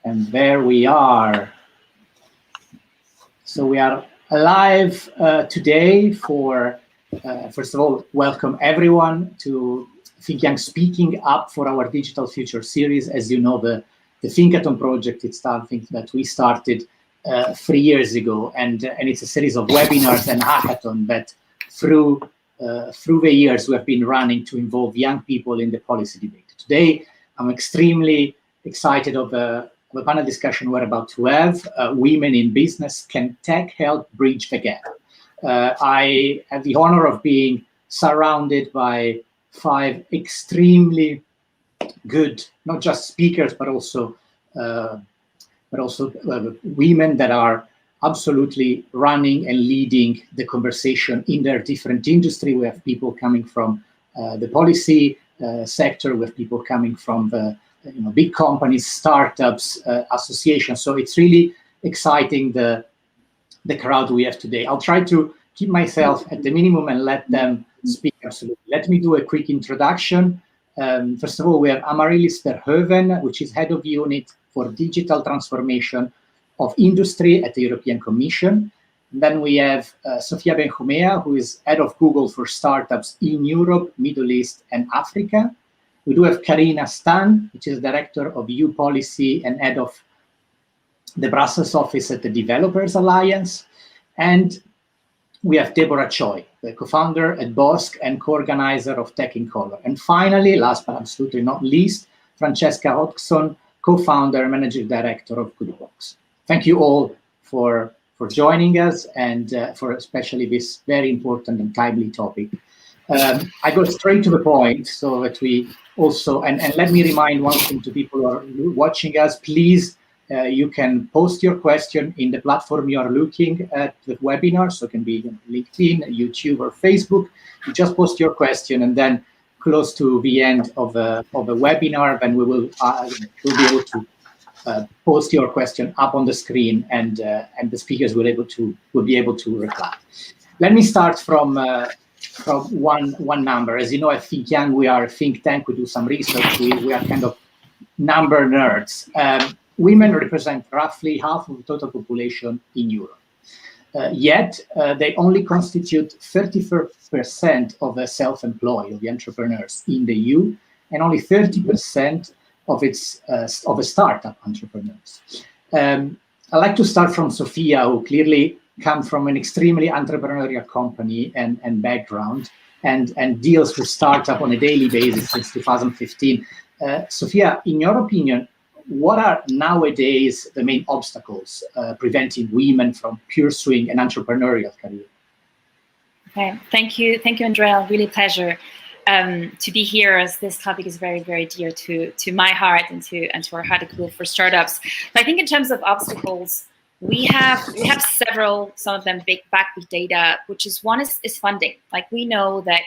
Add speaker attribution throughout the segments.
Speaker 1: And there we are. So we are live today for, first of all, welcome everyone to Think Young Speaking Up for our Digital Future series. As you know, the Thinkathon project, it's something that we started 3 years ago, and it's a series of webinars and hackathon that through the years we have been running to involve young people in the policy debate. Today, I'm extremely excited of a panel discussion we're about to have. Women in business, can tech help bridge the gap? I have the honor of being surrounded by 5 extremely good, not just speakers, but also women that are absolutely running and leading the conversation in their different industry. We have people coming from the policy sector, we have people coming from the big companies, startups, associations. So it's really exciting the crowd we have today. I'll try to keep myself at the minimum and let them speak absolutely. Let me do a quick introduction. First of all, we have Amaryllis Verhoeven, which is Head of Unit for Digital Transformation of Industry at the European Commission. And then we have Sofia Benjumea, who is Head of Google for Startups in Europe, Middle East, and Africa. We do have Karina Stan, which is Director of EU Policy and Head of the Brussels office at the Developers Alliance. And we have Deborah Choi, the co-founder at Bosk and co-organizer of Tech in Color. And finally, last but absolutely not least, Francesca Hodgson, co-founder and managing director of Goodbox. Thank you all for joining us and for especially this very important and timely topic. I go straight to the point so that we also, and let me remind one thing to people who are watching us, please, you can post your question in the platform you are looking at the webinar. So it can be LinkedIn, YouTube, or Facebook. You just post your question, and then close to the end of the webinar, then we will be able to post your question up on the screen, and the speakers will be able to reply. Let me start from one number. As you know, at Think Young, we are a think tank. We do some research. We are kind of number nerds. Women represent roughly half of the total population in Europe. Yet, they only constitute 34% of the self-employed, of the entrepreneurs in the EU, and only 30% of the startup entrepreneurs. I'd like to start from Sofia, who clearly comes from an extremely entrepreneurial company and background, and deals with startup on a daily basis since 2015. Sofia, in your opinion, what are nowadays the main obstacles preventing women from pursuing an entrepreneurial career?
Speaker 2: Okay, thank you, Andrea. Really pleasure to be here, as this topic is very, very dear to my heart and to our heart at Google for Startups. But I think in terms of obstacles, we have several, some of them backed with data, which is one is funding. Like, we know that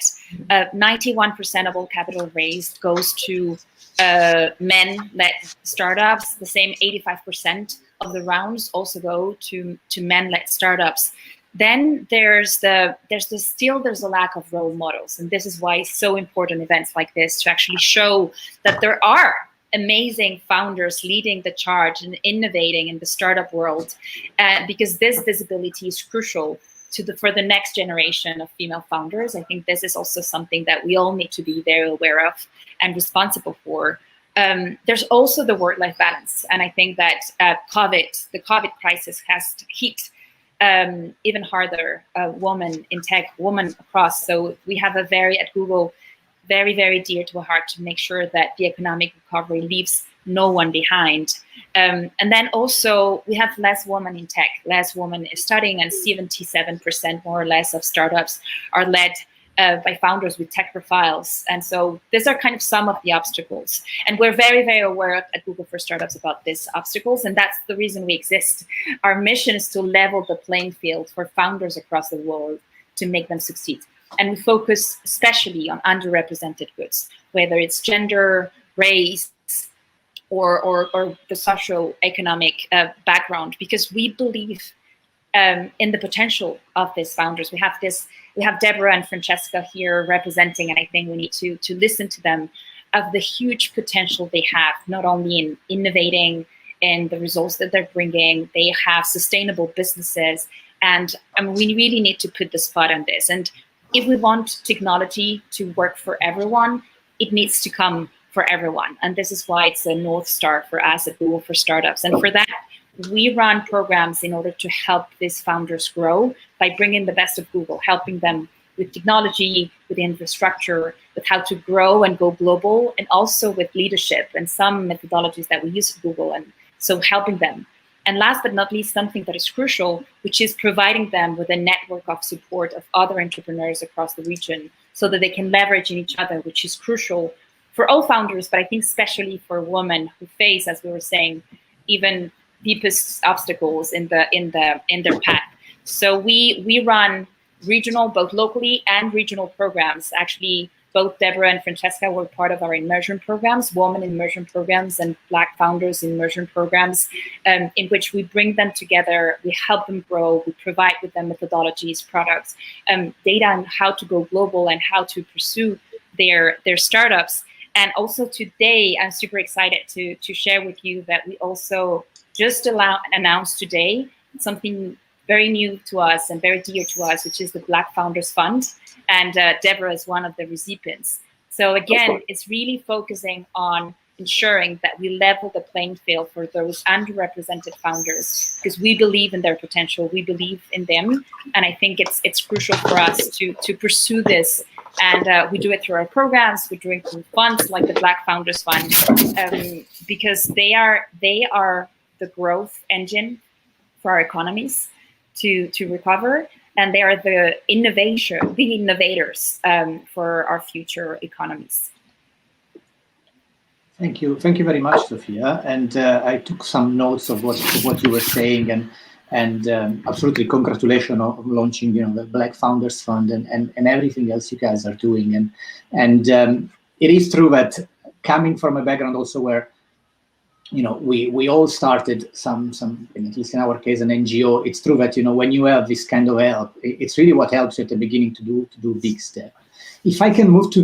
Speaker 2: 91% of all capital raised goes to men-led startups. The same 85% of the rounds also go to men-led startups. Then there's a lack of role models, and this is why it's so important events like this to actually show that there are amazing founders leading the charge and innovating in the startup world, because this visibility is crucial for the next generation of female founders. I think this is also something that we all need to be very aware of and responsible for. There's also the work-life balance, and I think that the COVID crisis has hit even harder women in tech, women across. So we have at Google, very, very dear to our heart to make sure that the economic recovery leaves no one behind. And then also we have less women in tech, less women studying, and 77% more or less of startups are led by founders with tech profiles. And so these are kind of some of the obstacles. And we're very, very aware at Google for Startups about these obstacles. And that's the reason we exist. Our mission is to level the playing field for founders across the world to make them succeed. And we focus especially on underrepresented goods, whether it's gender, race, or the socio-economic background, because we believe in the potential of these founders. We have Deborah and Francesca here representing, and I think we need to listen to them, of the huge potential they have, not only in innovating in the results that they're bringing. They have sustainable businesses. And we really need to put the spot on this. And if we want technology to work for everyone, it needs to come for everyone. And this is why it's a North Star for us at Google for Startups. And for that, we run programs in order to help these founders grow by bringing the best of Google, helping them with technology, with infrastructure, with how to grow and go global, and also with leadership and some methodologies that we use at Google. And so helping them. And last but not least, something that is crucial, which is providing them with a network of support of other entrepreneurs across the region so that they can leverage in each other, which is crucial for all founders, but I think especially for women who face, as we were saying, even deepest obstacles in their path. So we run regional, both locally and regional programs. Actually, both Deborah and Francesca were part of our immersion programs, women immersion programs and Black founders immersion programs, in which we bring them together, we help them grow, we provide with them methodologies, products, data on how to go global and how to pursue their startups. And also today, I'm super excited to share with you that we also just announced today something very new to us and very dear to us, which is the Black Founders Fund. And Deborah is one of the recipients. So again, it's really focusing on ensuring that we level the playing field for those underrepresented founders, because we believe in their potential, we believe in them. And I think it's crucial for us to pursue this. And we do it through our programs, we do it through funds like the Black Founders Fund, because they are the growth engine for our economies to recover. And they are the innovators for our future economies.
Speaker 1: Thank you very much, Sophia. And I took some notes of what you were saying, and absolutely congratulations on launching, the Black Founders Fund and everything else you guys are doing. And it is true that coming from a background also where, we all started some, at least in our case, an NGO. It's true that, when you have this kind of help, it's really what helps you at the beginning to do big step. If I can move to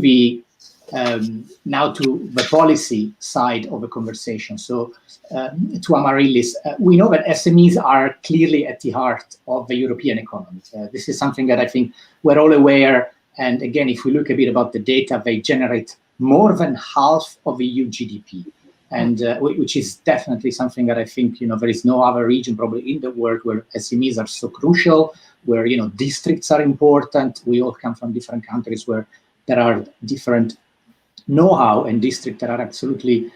Speaker 1: now to the policy side of the conversation. So to Amaryllis, we know that SMEs are clearly at the heart of the European economy. This is something that I think we're all aware. And again, if we look a bit about the data, they generate more than half of the EU GDP. And which is definitely something that I think, there is no other region probably in the world where SMEs are so crucial, where, districts are important. We all come from different countries where there are different know-how and districts that are absolutely,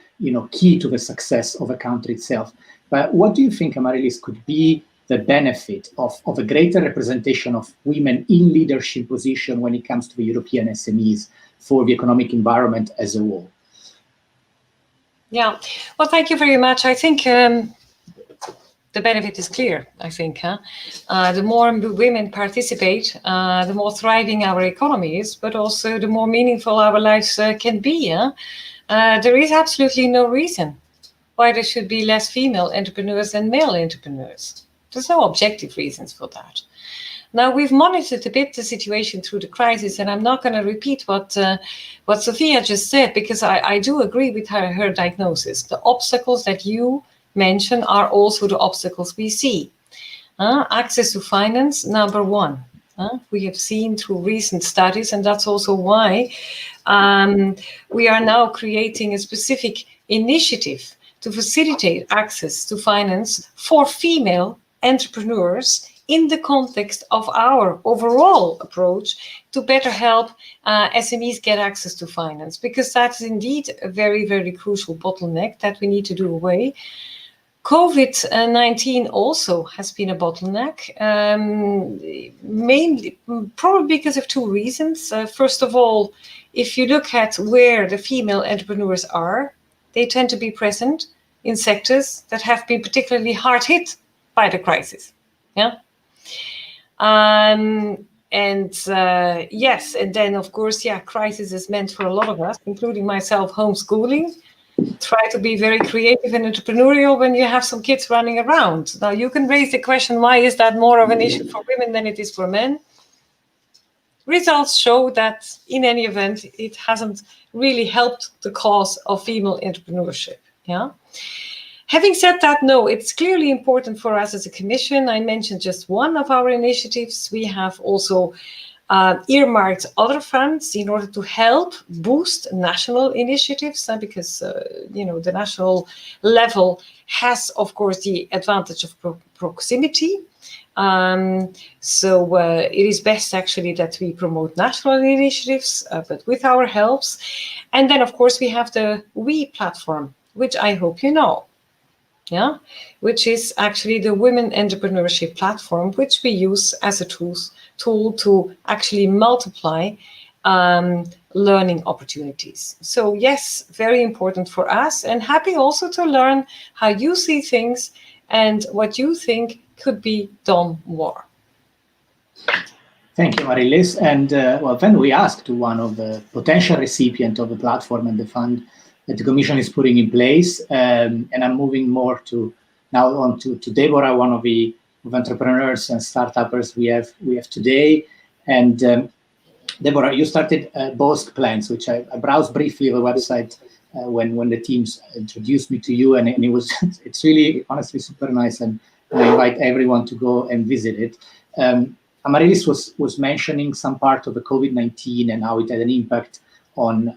Speaker 1: key to the success of a country itself. But what do you think, Amaryllis, could be the benefit of a greater representation of women in leadership position when it comes to the European SMEs for the economic environment as a whole?
Speaker 3: Yeah, well, thank you very much. I think the benefit is clear, I think. The more women participate, the more thriving our economy is, but also the more meaningful our lives can be. There is absolutely no reason why there should be less female entrepreneurs than male entrepreneurs. There's no objective reasons for that. Now, we've monitored a bit the situation through the crisis, and I'm not going to repeat what Sophia just said, because I do agree with her diagnosis. The obstacles that you mention are also the obstacles we see. Access to finance, number one. We have seen through recent studies, and that's also why we are now creating a specific initiative to facilitate access to finance for female entrepreneurs in the context of our overall approach to better help SMEs get access to finance, because that's indeed a very, very crucial bottleneck that we need to do away. COVID-19 also has been a bottleneck, mainly, probably because of two reasons. First of all, if you look at where the female entrepreneurs are, they tend to be present in sectors that have been particularly hard hit by the crisis. Yeah. Yes, and then of course, crisis is meant for a lot of us, including myself, homeschooling. Try to be very creative and entrepreneurial when you have some kids running around. Now, you can raise the question, why is that more of an issue for women than it is for men? Results show that in any event, it hasn't really helped the cause of female entrepreneurship. Yeah. Having said that, no, it's clearly important for us as a commission. I mentioned just one of our initiatives. We have also earmarked other funds in order to help boost national initiatives, because the national level has, of course, the advantage of proximity. So it is best actually that we promote national initiatives, but with our helps. And then, of course, we have the We platform, which I hope you know. Yeah, which is actually the women entrepreneurship platform, which we use as a tool to actually multiply learning opportunities. So yes, very important for us, and happy also to learn how you see things and what you think could be done more.
Speaker 1: Thank you, Marilis. And then we asked one of the potential recipients of the platform and the fund that the Commission is putting in place. And I'm moving more to Deborah, one of the entrepreneurs and startuppers we have today. And Deborah, you started Bosk Plans, which I browsed briefly the website when the teams introduced me to you, and it's really honestly super nice, and I invite everyone to go and visit it. Amarilis was mentioning some part of the COVID-19 and how it had an impact on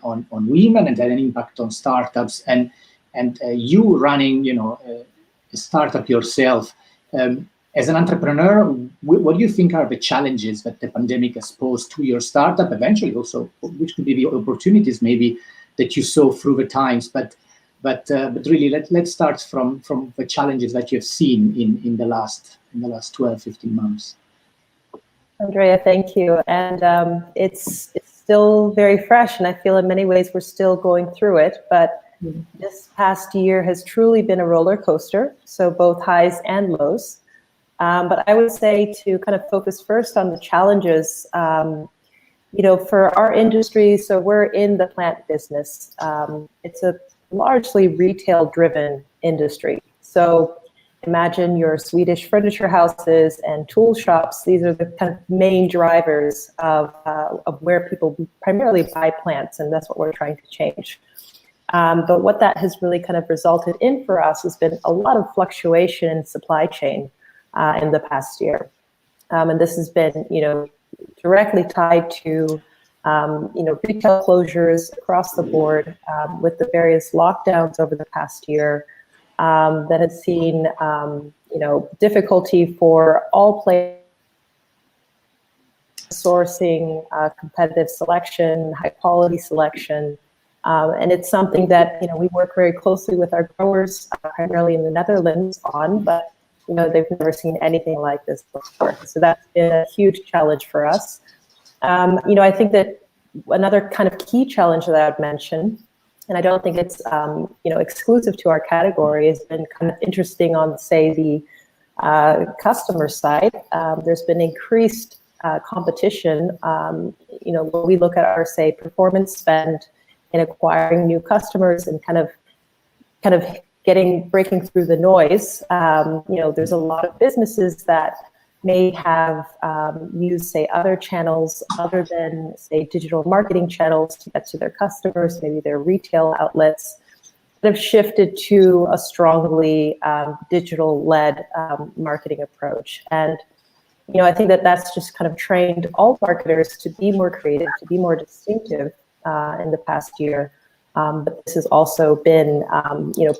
Speaker 1: women and had an impact on startups, and you running a startup yourself. As an entrepreneur, what do you think are the challenges that the pandemic has posed to your startup? Eventually, also, which could be the opportunities maybe that you saw through the times. But really, let's start from the challenges that you've seen in the last 12, 15 months.
Speaker 4: Andrea, thank you. And it's still very fresh, and I feel in many ways we're still going through it. But this past year has truly been a roller coaster, so both highs and lows. But I would say to kind of focus first on the challenges, for our industry, so we're in the plant business. It's a largely retail-driven industry. So imagine your Swedish furniture houses and tool shops. These are the kind of main drivers of where people primarily buy plants, and that's what we're trying to change. But what that has really kind of resulted in for us has been a lot of fluctuation in supply chain in the past year. And this has been, directly tied to, retail closures across the board with the various lockdowns over the past year that has seen, difficulty for all players sourcing, competitive selection, high quality selection. And it's something that, we work very closely with our growers, primarily in the Netherlands on, but they've never seen anything like this before. So that's been a huge challenge for us. I think that another kind of key challenge that I would mention, and I don't think it's exclusive to our category, has been kind of interesting on, say, the customer side. There's been increased competition. When we look at our, say, performance spend in acquiring new customers and kind of breaking through the noise, there's a lot of businesses that may have used, say, other channels other than, say, digital marketing channels to get to their customers, maybe their retail outlets, that have shifted to a strongly digital-led marketing approach. And, I think that that's just kind of trained all marketers to be more creative, to be more distinctive in the past year. But this has also been,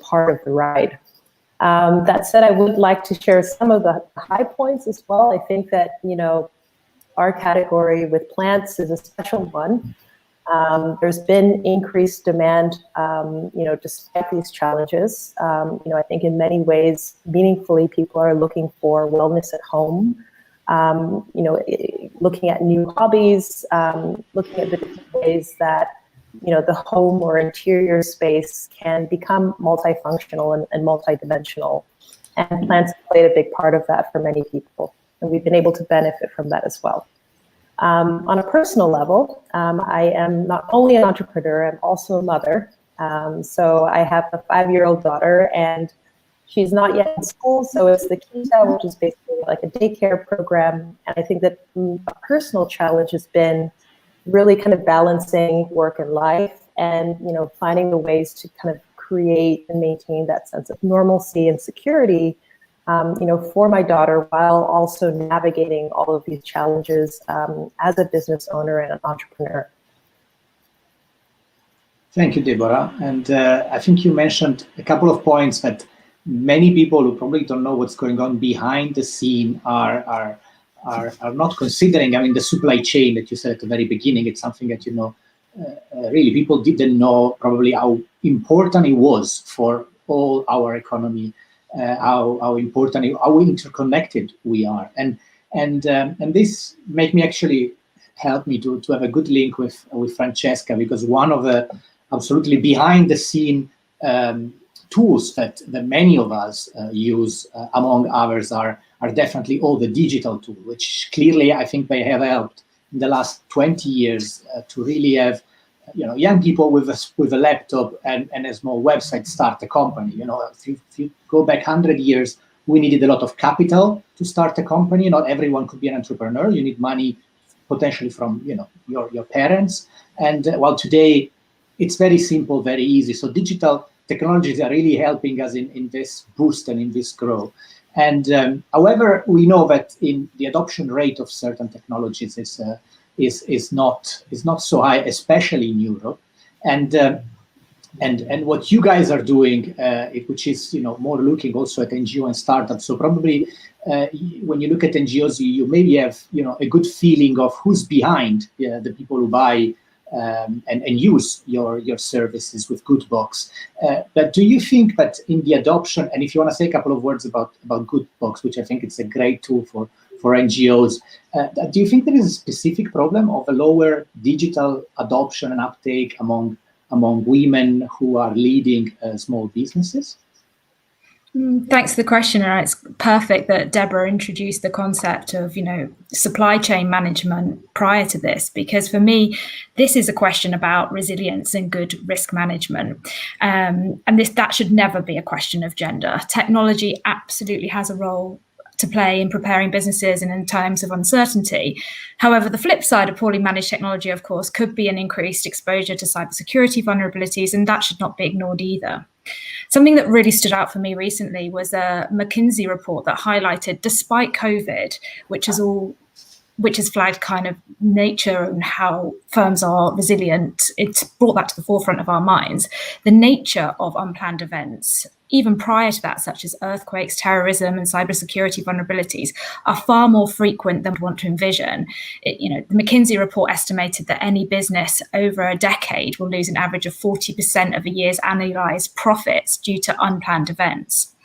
Speaker 4: part of the ride. That said, I would like to share some of the high points as well. I think that, our category with plants is a special one. There's been increased demand, despite these challenges. I think in many ways, meaningfully, people are looking for wellness at home, looking at new hobbies, looking at the different ways that the home or interior space can become multifunctional and multidimensional. And plants played a big part of that for many people. And we've been able to benefit from that as well. On a personal level, I am not only an entrepreneur, I'm also a mother. So I have a 5-year-old daughter, and she's not yet in school. So it's the Kita, which is basically like a daycare program. And I think that a personal challenge has been really kind of balancing work and life, and finding the ways to kind of create and maintain that sense of normalcy and security, for my daughter, while also navigating all of these challenges as a business owner and an entrepreneur.
Speaker 1: Thank you, Deborah. And I think you mentioned a couple of points that many people who probably don't know what's going on behind the scene are not considering. I mean, the supply chain that you said at the very beginning, it's something that, really people didn't know probably how important it was for all our economy, how important, how interconnected we are. And this make me actually help me to have a good link with Francesca, because one of the absolutely behind the scene tools that many of us use, among others, are definitely all the digital tools, which clearly I think they have helped in the last 20 years to really have young people with a laptop and a small website start a company. If you go back 100 years, we needed a lot of capital to start a company. Not everyone could be an entrepreneur. You need money potentially from your parents. And while today it's very simple, very easy. So digital technologies are really helping us in this boost and in this growth. And however, we know that in the adoption rate of certain technologies is not so high, especially in Europe. And what you guys are doing, which is more looking also at NGO and startups. So probably when you look at NGOs, you maybe have a good feeling of who's behind the people who buy and use your services with Goodbox. But do you think that in the adoption, and if you want to say a couple of words about Goodbox, which I think it's a great tool for NGOs, do you think there is a specific problem of a lower digital adoption and uptake among women who are leading small businesses?
Speaker 5: Thanks for the question. And it's perfect that Deborah introduced the concept of, supply chain management prior to this, because for me, this is a question about resilience and good risk management. And that should never be a question of gender. Technology absolutely has a role to play in preparing businesses and in times of uncertainty. However, the flip side of poorly managed technology, of course, could be an increased exposure to cybersecurity vulnerabilities, and that should not be ignored either. Something that really stood out for me recently was a McKinsey report that highlighted, despite COVID, which has flagged kind of nature and how firms are resilient, it's brought that to the forefront of our minds. The nature of unplanned events, even prior to that, such as earthquakes, terrorism, and cybersecurity vulnerabilities, are far more frequent than we want to envision. The McKinsey report estimated that any business over a decade will lose an average of 40% of a year's annualized profits due to unplanned events.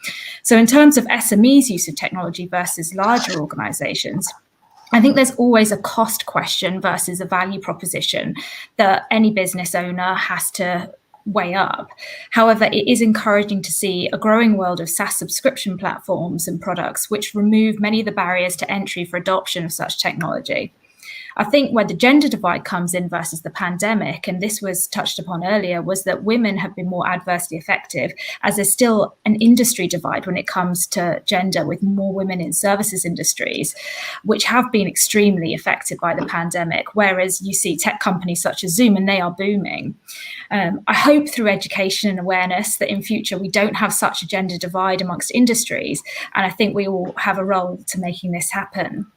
Speaker 5: So in terms of SMEs' use of technology versus larger organizations, I think there's always a cost question versus a value proposition that any business owner has to weigh up. However, it is encouraging to see a growing world of SaaS subscription platforms and products which remove many of the barriers to entry for adoption of such technology. I think where the gender divide comes in versus the pandemic, and this was touched upon earlier, was that women have been more adversely affected, as there's still an industry divide when it comes to gender, with more women in services industries, which have been extremely affected by the pandemic, whereas you see tech companies such as Zoom, and they are booming. I hope through education and awareness that in future we don't have such a gender divide amongst industries, and I think we all have a role to making this happen.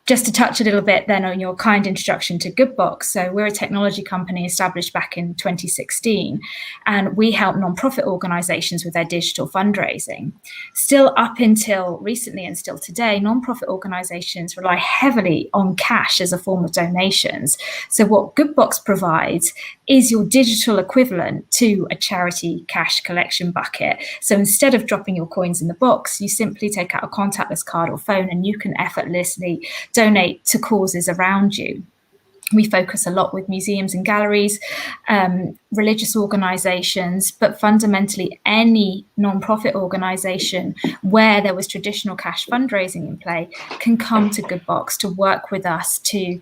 Speaker 5: Just to touch a little bit then on your kind introduction to Goodbox. So we're a technology company established back in 2016, and we help nonprofit organizations with their digital fundraising. Still up until recently and still today, nonprofit organizations rely heavily on cash as a form of donations. So what Goodbox provides is your digital equivalent to a charity cash collection bucket. So instead of dropping your coins in the box, you simply take out a contactless card or phone and you can effortlessly donate to causes around you. We focus a lot with museums and galleries, religious organisations, but fundamentally any non-profit organisation where there was traditional cash fundraising in play can come to Goodbox to work with us to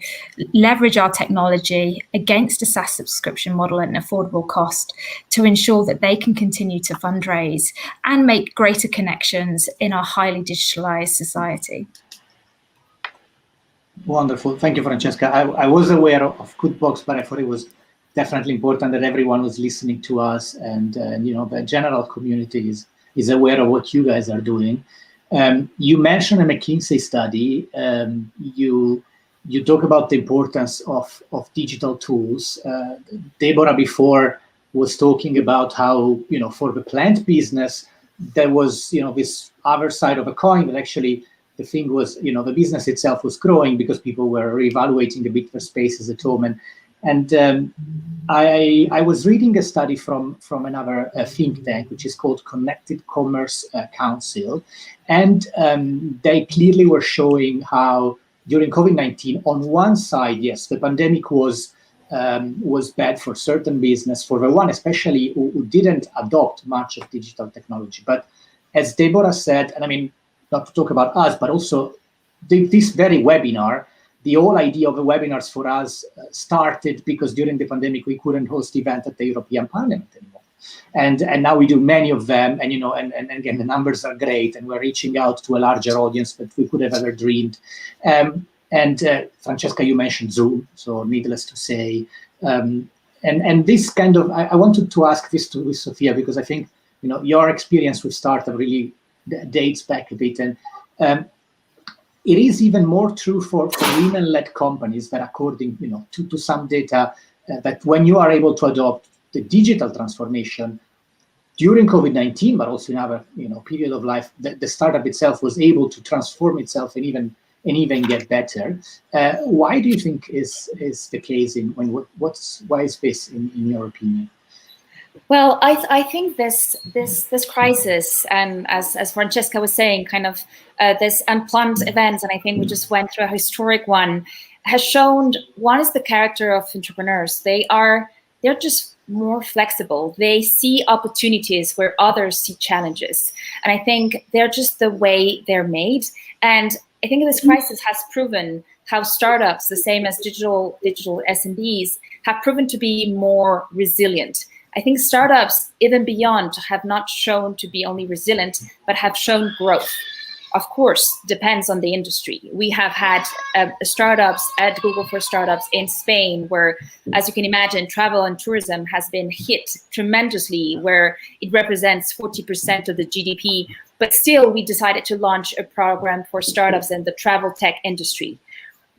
Speaker 5: leverage our technology against a SaaS subscription model at an affordable cost to ensure that they can continue to fundraise and make greater connections in our highly digitalised society.
Speaker 1: Wonderful. Thank you, Francesca. I was aware of Goodbox, but I thought it was definitely important that everyone who's listening to us and the general community is aware of what you guys are doing. You mentioned a McKinsey study. You talk about the importance of digital tools. Deborah before was talking about how, for the plant business, there was, this other side of a coin that actually the thing was, the business itself was growing because people were reevaluating a bit their spaces at home. And I was reading a study from another think tank, which is called Connected Commerce Council. And they clearly were showing how during COVID-19, on one side, yes, the pandemic was bad for certain business, for the one especially who didn't adopt much of digital technology. But as Deborah said, and I mean, not to talk about us, but also this very webinar, the whole idea of the webinars for us started because during the pandemic, we couldn't host events at the European Parliament anymore. And now we do many of them, and and again, the numbers are great, and we're reaching out to a larger audience than we could have ever dreamed. And Francesca, you mentioned Zoom, so needless to say. And this kind of, I wanted to ask this to Sophia, because I think, your experience with startup really dates back a bit. And it is even more true for women-led companies that according, to some data, that when you are able to adopt the digital transformation during COVID-19, but also in other, period of life, the startup itself was able to transform itself and even get better. Why do you think is the case? Why is this in your opinion?
Speaker 2: Well, I think this crisis, and as Francesca was saying, kind of this unplanned events, and I think we just went through a historic one, has shown one is the character of entrepreneurs. They're just more flexible. They see opportunities where others see challenges, and I think they're just the way they're made. And I think this crisis has proven how startups, the same as digital SMBs, have proven to be more resilient. I think startups, even beyond, have not shown to be only resilient, but have shown growth. Of course, depends on the industry. We have had startups at Google for Startups in Spain, where, as you can imagine, travel and tourism has been hit tremendously, where it represents 40% of the GDP. But still, we decided to launch a program for startups in the travel tech industry.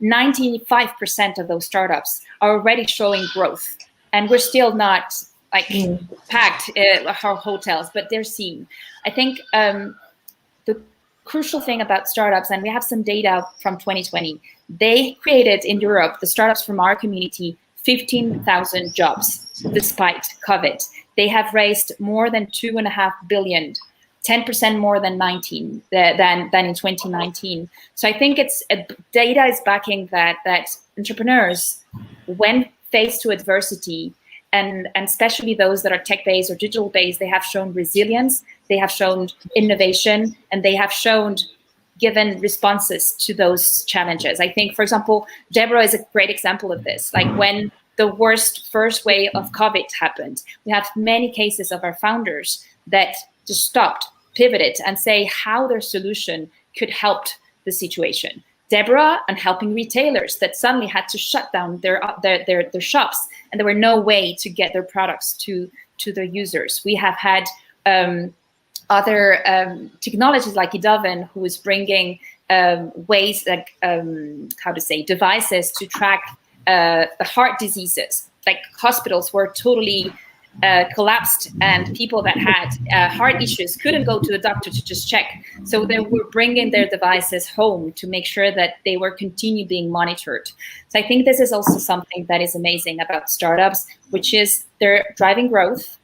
Speaker 2: 95% of those startups are already showing growth, and we're still not packed our hotels, but they're seen. I think the crucial thing about startups, and we have some data from 2020, they created in Europe, the startups from our community, 15,000 jobs despite COVID. They have raised more than 2.5 billion, 10% more than in 2019. So I think data is backing that entrepreneurs, when faced to adversity, and especially those that are tech-based or digital-based, they have shown resilience, they have shown innovation, and they have shown given responses to those challenges. I think, for example, Deborah is a great example of this. Like when the worst first wave of COVID happened, we have many cases of our founders that just stopped, pivoted, and say how their solution could help the situation. Deborah on helping retailers that suddenly had to shut down their shops, and there were no way to get their products to their users. We have had other technologies like Idoven, who is bringing ways like devices to track the heart diseases. Like hospitals were totally collapsed, and people that had heart issues couldn't go to the doctor to just check. So they were bringing their devices home to make sure that they were continue being monitored. So I think this is also something that is amazing about startups, which is they're driving growth,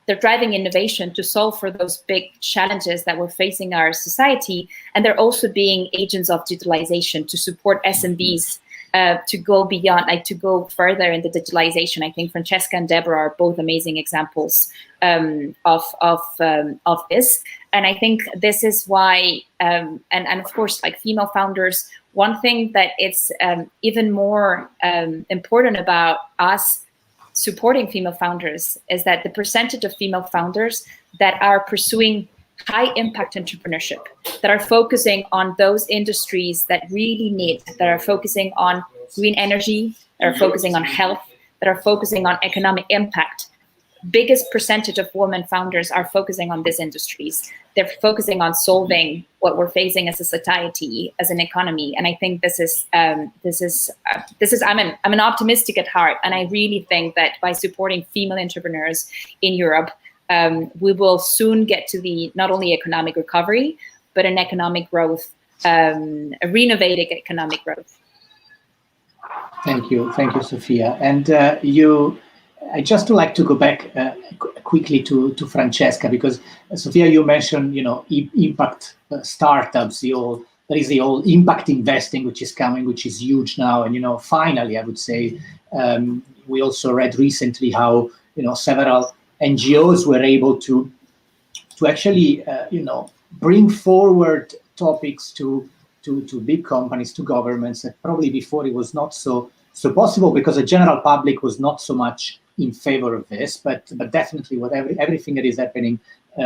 Speaker 2: they're driving innovation to solve for those big challenges that we're facing our society, and they're also being agents of digitalization to support SMBs to go beyond, to go further in the digitalization. I think Francesca and Deborah are both amazing examples of this. And I think this is why, and of course, like female founders, one thing that it's even more important about us supporting female founders is that the percentage of female founders that are pursuing high impact entrepreneurship, that are focusing on those industries that really need, that are focusing on green energy, that are focusing on health, that are focusing on economic impact. Biggest percentage of women founders are focusing on these industries. They're focusing on solving what we're facing as a society, as an economy. And I think I'm an optimistic at heart. And I really think that by supporting female entrepreneurs in Europe, we will soon get to the not only economic recovery, but an economic growth, a renovated economic growth.
Speaker 1: Thank you, Sophia. And I just would like to go back quickly to Francesca, because Sophia, you mentioned, impact startups. There is the whole impact investing, which is coming, which is huge now. And finally, I would say we also read recently how several NGOs were able to actually bring forward topics to big companies, to governments, that probably before it was not so possible, because the general public was not so much in favor of this. But definitely, everything that is happening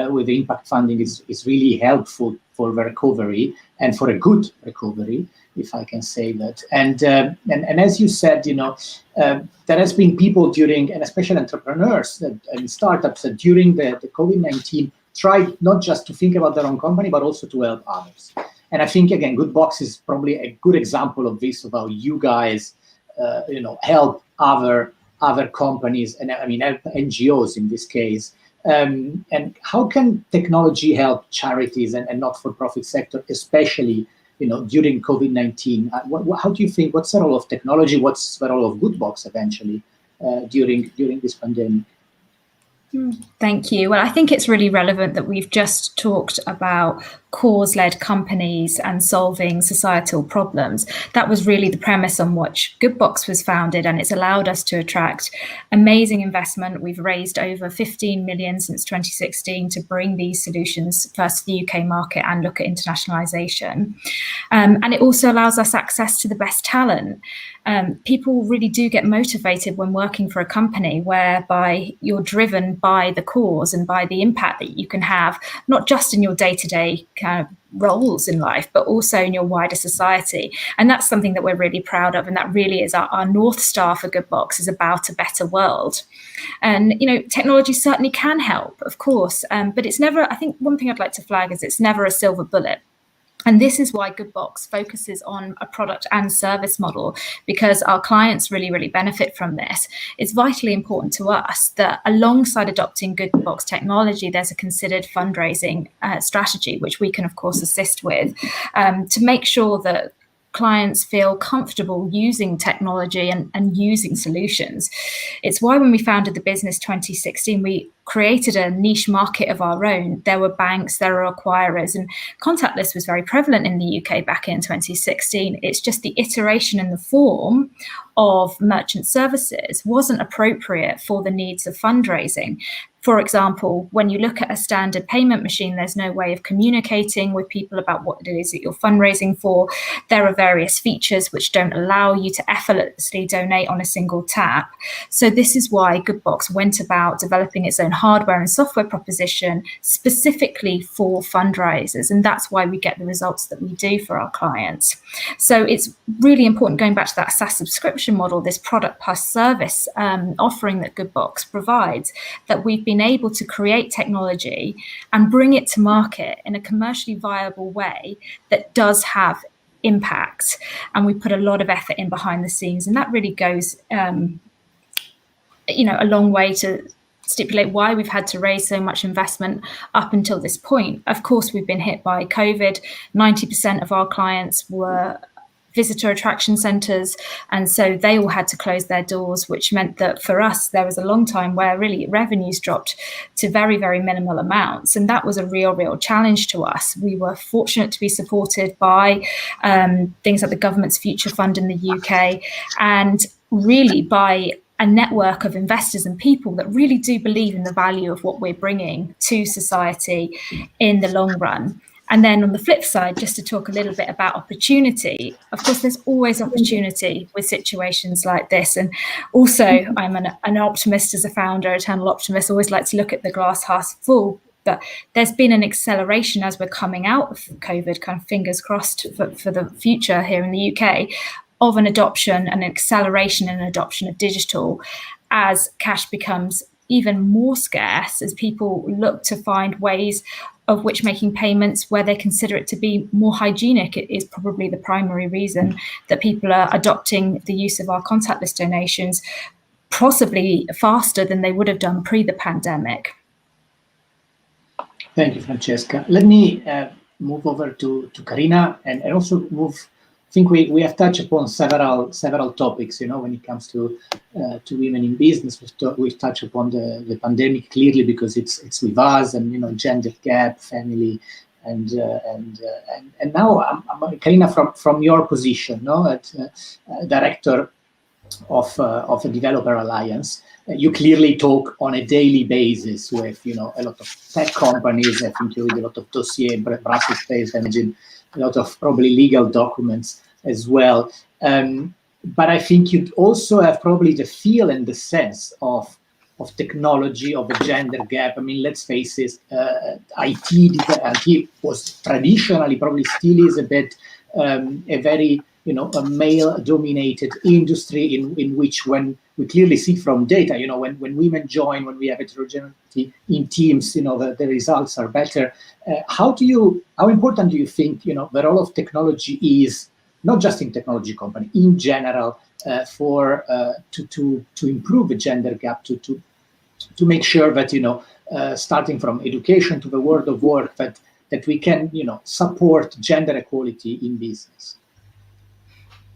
Speaker 1: with the impact funding is really helpful for the recovery, and for a good recovery, if I can say that. And as you said, there has been people during, and especially entrepreneurs and startups, that during the COVID-19 tried not just to think about their own company, but also to help others. And I think, again, Goodbox is probably a good example of this, of how you guys, help other companies, and help NGOs in this case. And how can technology help charities and not-for-profit sector, especially, during COVID-19? How do you think? What's the role of technology? What's the role of Goodbox eventually during this pandemic?
Speaker 5: Thank you. Well, I think it's really relevant that we've just talked about cause-led companies and solving societal problems. That was really the premise on which Goodbox was founded, and it's allowed us to attract amazing investment. We've raised over 15 million since 2016 to bring these solutions first to the UK market and look at internationalization. And it also allows us access to the best talent. People really do get motivated when working for a company whereby you're driven by the cause and by the impact that you can have, not just in your day-to-day kind of roles in life, but also in your wider society. And that's something that we're really proud of. And that really is our North Star for Goodbox, is about a better world. And, technology certainly can help, of course, but it's never, I think one thing I'd like to flag is it's never a silver bullet. And this is why Goodbox focuses on a product and service model, because our clients really, really benefit from this. It's vitally important to us that alongside adopting Goodbox technology, there's a considered fundraising strategy, which we can, of course, assist with to make sure that clients feel comfortable using technology and using solutions. It's why when we founded the business 2016, we created a niche market of our own. There were banks, there were acquirers, and contactless was very prevalent in the UK back in 2016. It's just the iteration and the form of merchant services wasn't appropriate for the needs of fundraising. For example, when you look at a standard payment machine, there's no way of communicating with people about what it is that you're fundraising for. There are various features which don't allow you to effortlessly donate on a single tap. So this is why Goodbox went about developing its own hardware and software proposition specifically for fundraisers. And that's why we get the results that we do for our clients. So it's really important, going back to that SaaS subscription model, this product plus service offering that Goodbox provides, that we've been able to create technology and bring it to market in a commercially viable way that does have impact. And we put a lot of effort in behind the scenes. And that really goes, a long way to stipulate why we've had to raise so much investment up until this point. Of course, we've been hit by COVID. 90% of our clients were visitor attraction centres, and so they all had to close their doors, which meant that for us there was a long time where really revenues dropped to very, very minimal amounts, and that was a real challenge to us. We were fortunate to be supported by things like the government's Future Fund in the UK, and really by a network of investors and people that really do believe in the value of what we're bringing to society in the long run. And then on the flip side, just to talk a little bit about opportunity, of course, there's always opportunity with situations like this. And also, I'm an optimist as a founder, eternal optimist, always like to look at the glass half full. But there's been an acceleration as we're coming out of COVID, kind of fingers crossed for the future here in the UK, of an adoption and an acceleration in adoption of digital as cash becomes even more scarce, as people look to find ways of which making payments where they consider it to be more hygienic. It is probably the primary reason that people are adopting the use of our contactless donations, possibly faster than they would have done pre the pandemic.
Speaker 1: Thank you, Francesca. Let me move over to Karina and also move. I think we have touched upon several topics. When it comes to women in business, we've touched upon the pandemic clearly because it's with us, and gender gap, family, and now Karina, from your position, at director of a developer alliance. You clearly talk on a daily basis with a lot of tech companies. I think you read a lot of dossier, Brussels-based, I imagine a lot of probably legal documents as well. But I think you also have probably the feel and the sense of technology, of a gender gap. I mean, let's face it, IT was traditionally, probably still is a bit, a very a male-dominated industry in which, when we clearly see from data, when women join, when we have heterogeneity in teams, the results are better. How important do you think, the role of technology is, not just in technology company, in general, to improve the gender gap, to make sure that, starting from education to the world of work, that we can, support gender equality in business?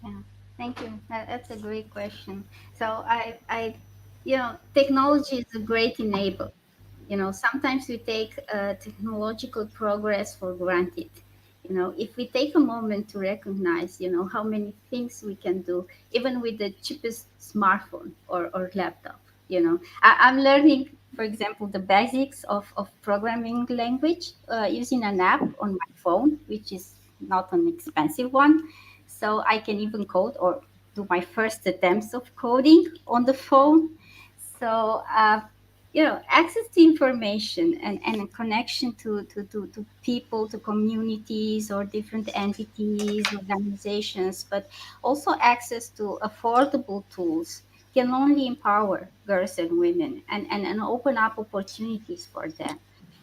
Speaker 6: Yeah, thank you. That's a great question. So technology is a great enabler. Sometimes we take technological progress for granted. If we take a moment to recognize, how many things we can do, even with the cheapest smartphone or laptop. I'm learning, for example, the basics of programming language using an app on my phone, which is not an expensive one. So I can even code or do my first attempts of coding on the phone. So, access to information and a connection to people, to communities or different entities, organizations, but also access to affordable tools can only empower girls and women and open up opportunities for them.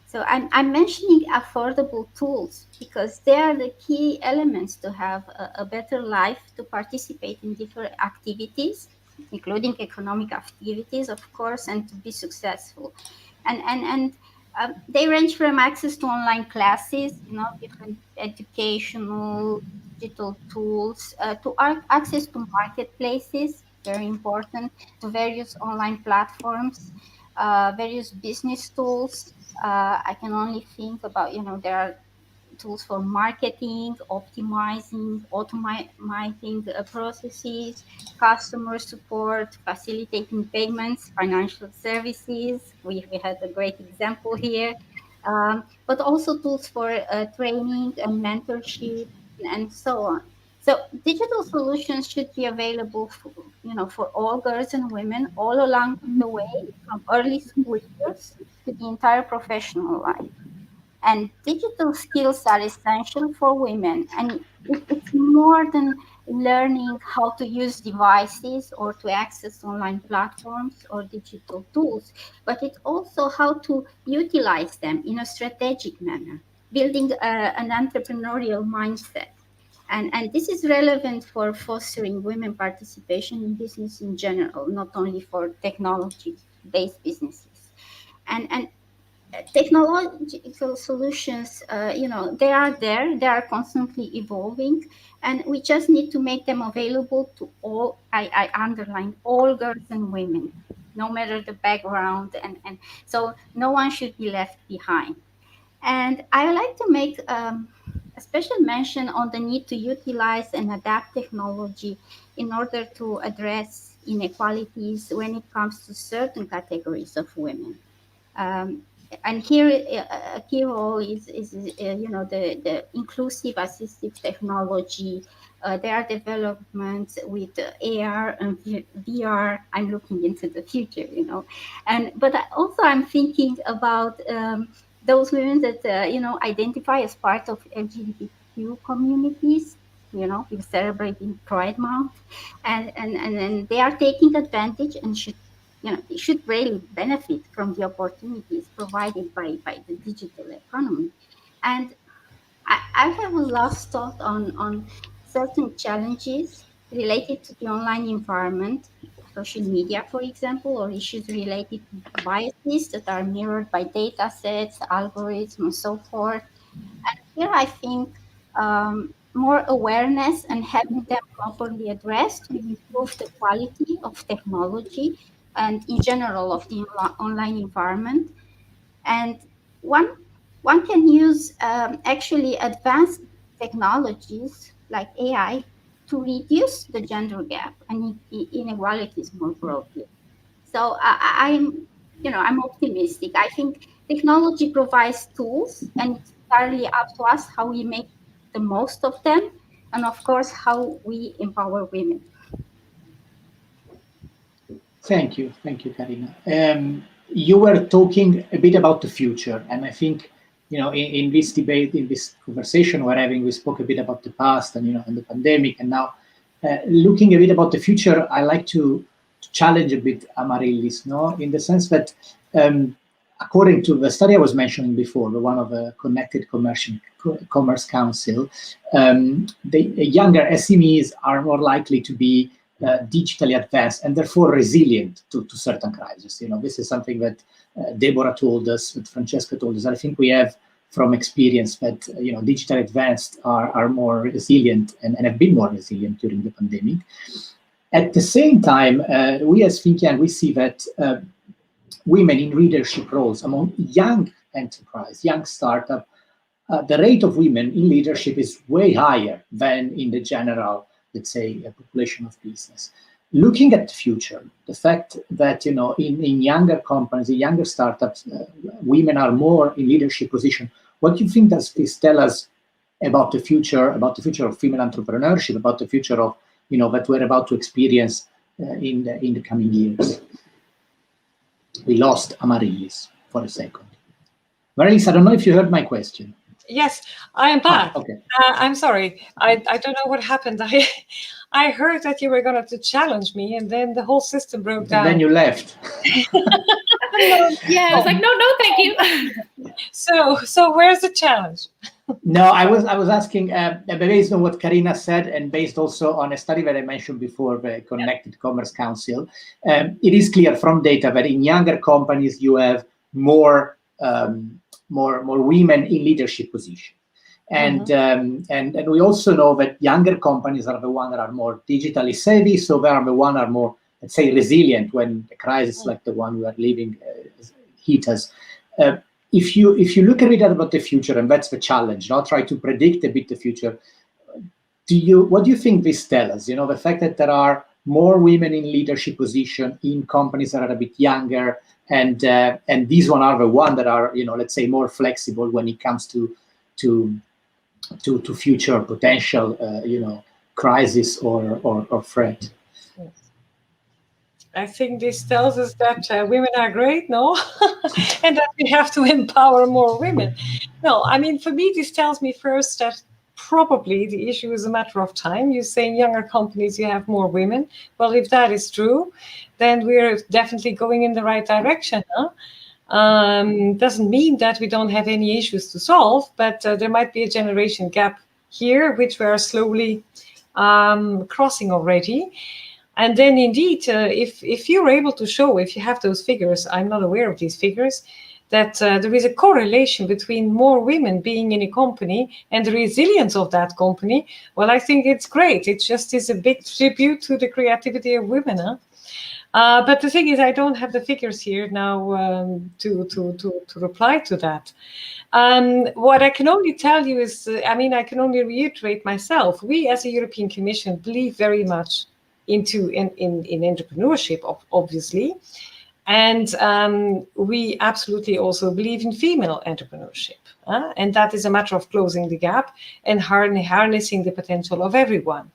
Speaker 6: So I'm mentioning affordable tools because they are the key elements to have a better life, to participate in different activities, including economic activities, of course, and to be successful. And they range from access to online classes, different educational digital tools, to access to marketplaces, very important, to various online platforms, various business tools. I can only think about, there are tools for marketing, optimizing, automating processes, customer support, facilitating payments, financial services. We had a great example here, but also tools for training and mentorship and so on. So digital solutions should be available for all girls and women all along the way, from early school years to the entire professional life. And digital skills are essential for women. And it's more than learning how to use devices or to access online platforms or digital tools, but it's also how to utilize them in a strategic manner, building an entrepreneurial mindset. And this is relevant for fostering women participation in business in general, not only for technology-based businesses. And technological solutions, they are there, they are constantly evolving, and we just need to make them available to all, I underline, all girls and women, no matter the background, and so no one should be left behind. And I like to make a special mention on the need to utilize and adapt technology in order to address inequalities when it comes to certain categories of women. And here a key role is the inclusive assistive technology. There are developments with AR and VR. I'm looking into the future, but also I'm thinking about those women that identify as part of LGBTQ communities, we're celebrating Pride Month, and they are taking advantage and should really benefit from the opportunities provided by the digital economy. And I have a last thought on certain challenges related to the online environment, social media, for example, or issues related to biases that are mirrored by data sets, algorithms, and so forth. And here I think more awareness and having them properly addressed will improve the quality of technology and in general of the online environment. And one can use actually advanced technologies like AI to reduce the gender gap and inequalities more broadly. So I'm optimistic. I think technology provides tools, and it's entirely up to us how we make the most of them, and of course how we empower women.
Speaker 1: Thank you, Karina. You were talking a bit about the future, and I think in this debate, in this conversation we're having, we spoke a bit about the past and and the pandemic, and now looking a bit about the future. I like to challenge a bit Amaryllis, in the sense that according to the study I was mentioning before, the one of the Connected Commerce Council, the younger SMEs are more likely to be digitally advanced and therefore resilient to certain crises. This is something that Deborah told us, that Francesca told us. I think we have from experience that digitally advanced are more resilient and have been more resilient during the pandemic. At the same time, we as Think Young, we see that women in leadership roles among young enterprise, young startup, the rate of women in leadership is way higher than in the general, let's say, a population of business. Looking at the future, the fact that in younger companies, in younger startups, women are more in leadership position. What do you think does this tell us about the future of female entrepreneurship, about the future of that we're about to experience in the coming years? We lost Amaryllis for a second. Amaryllis, I don't know if you heard my question.
Speaker 3: Yes, I am back.
Speaker 1: Okay.
Speaker 3: I'm sorry. I don't know what happened. I heard that you were going to challenge me, and then the whole system broke down.
Speaker 1: And then you left.
Speaker 2: Yeah, I was like, no, thank you.
Speaker 3: So where's the challenge?
Speaker 1: No, I was asking, based on what Karina said, and based also on a study that I mentioned before, the Connected Commerce Council, it is clear from data that in younger companies you have more women in leadership position, and we also know that younger companies are the ones that are more digitally savvy, so they are the ones that are more, let's say, resilient when a crisis like the one we are living hit us. If you look a bit about the future, and that's the challenge, try to predict a bit the future. What do you think this tells us? The fact that there are more women in leadership position in companies that are a bit younger, and these one are the ones that are, let's say, more flexible when it comes to future potential, crisis or threat.
Speaker 3: I think this tells us that women are great, no? And that we have to empower more women. No, I mean, for me, this tells me first that probably the issue is a matter of time. You say in younger companies you have more women. Well, if that is true, then we're definitely going in the right direction. Doesn't mean that we don't have any issues to solve, but there might be a generation gap here, which we are slowly crossing already. And then indeed, if you're able to show, if you have those figures, I'm not aware of these figures, that there is a correlation between more women being in a company and the resilience of that company, well, I think it's great. It just is a big tribute to the creativity of women. But the thing is, I don't have the figures here now to reply to that. What I can only tell you is, I can only reiterate myself. We as a European Commission believe very much in entrepreneurship, obviously. And we absolutely also believe in female entrepreneurship. And that is a matter of closing the gap and harnessing the potential of everyone.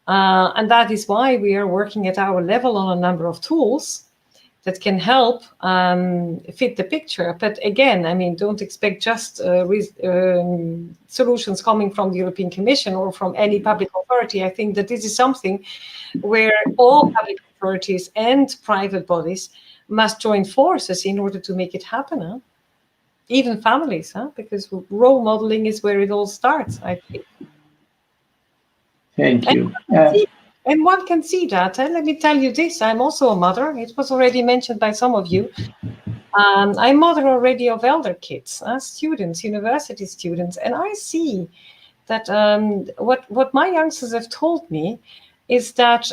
Speaker 3: And that is why we are working at our level on a number of tools that can help fit the picture. But again, I mean, don't expect just solutions coming from the European Commission or from any public authority. I think that this is something where all public authorities and private bodies must join forces in order to make it happen. Huh? Even families, because role modeling is where it all starts, I think.
Speaker 1: Thank you.
Speaker 3: And one can see that. Let me tell you this, I'm also a mother. It was already mentioned by some of you. I'm a mother already of elder kids, students, university students. And I see that what my youngsters have told me is that,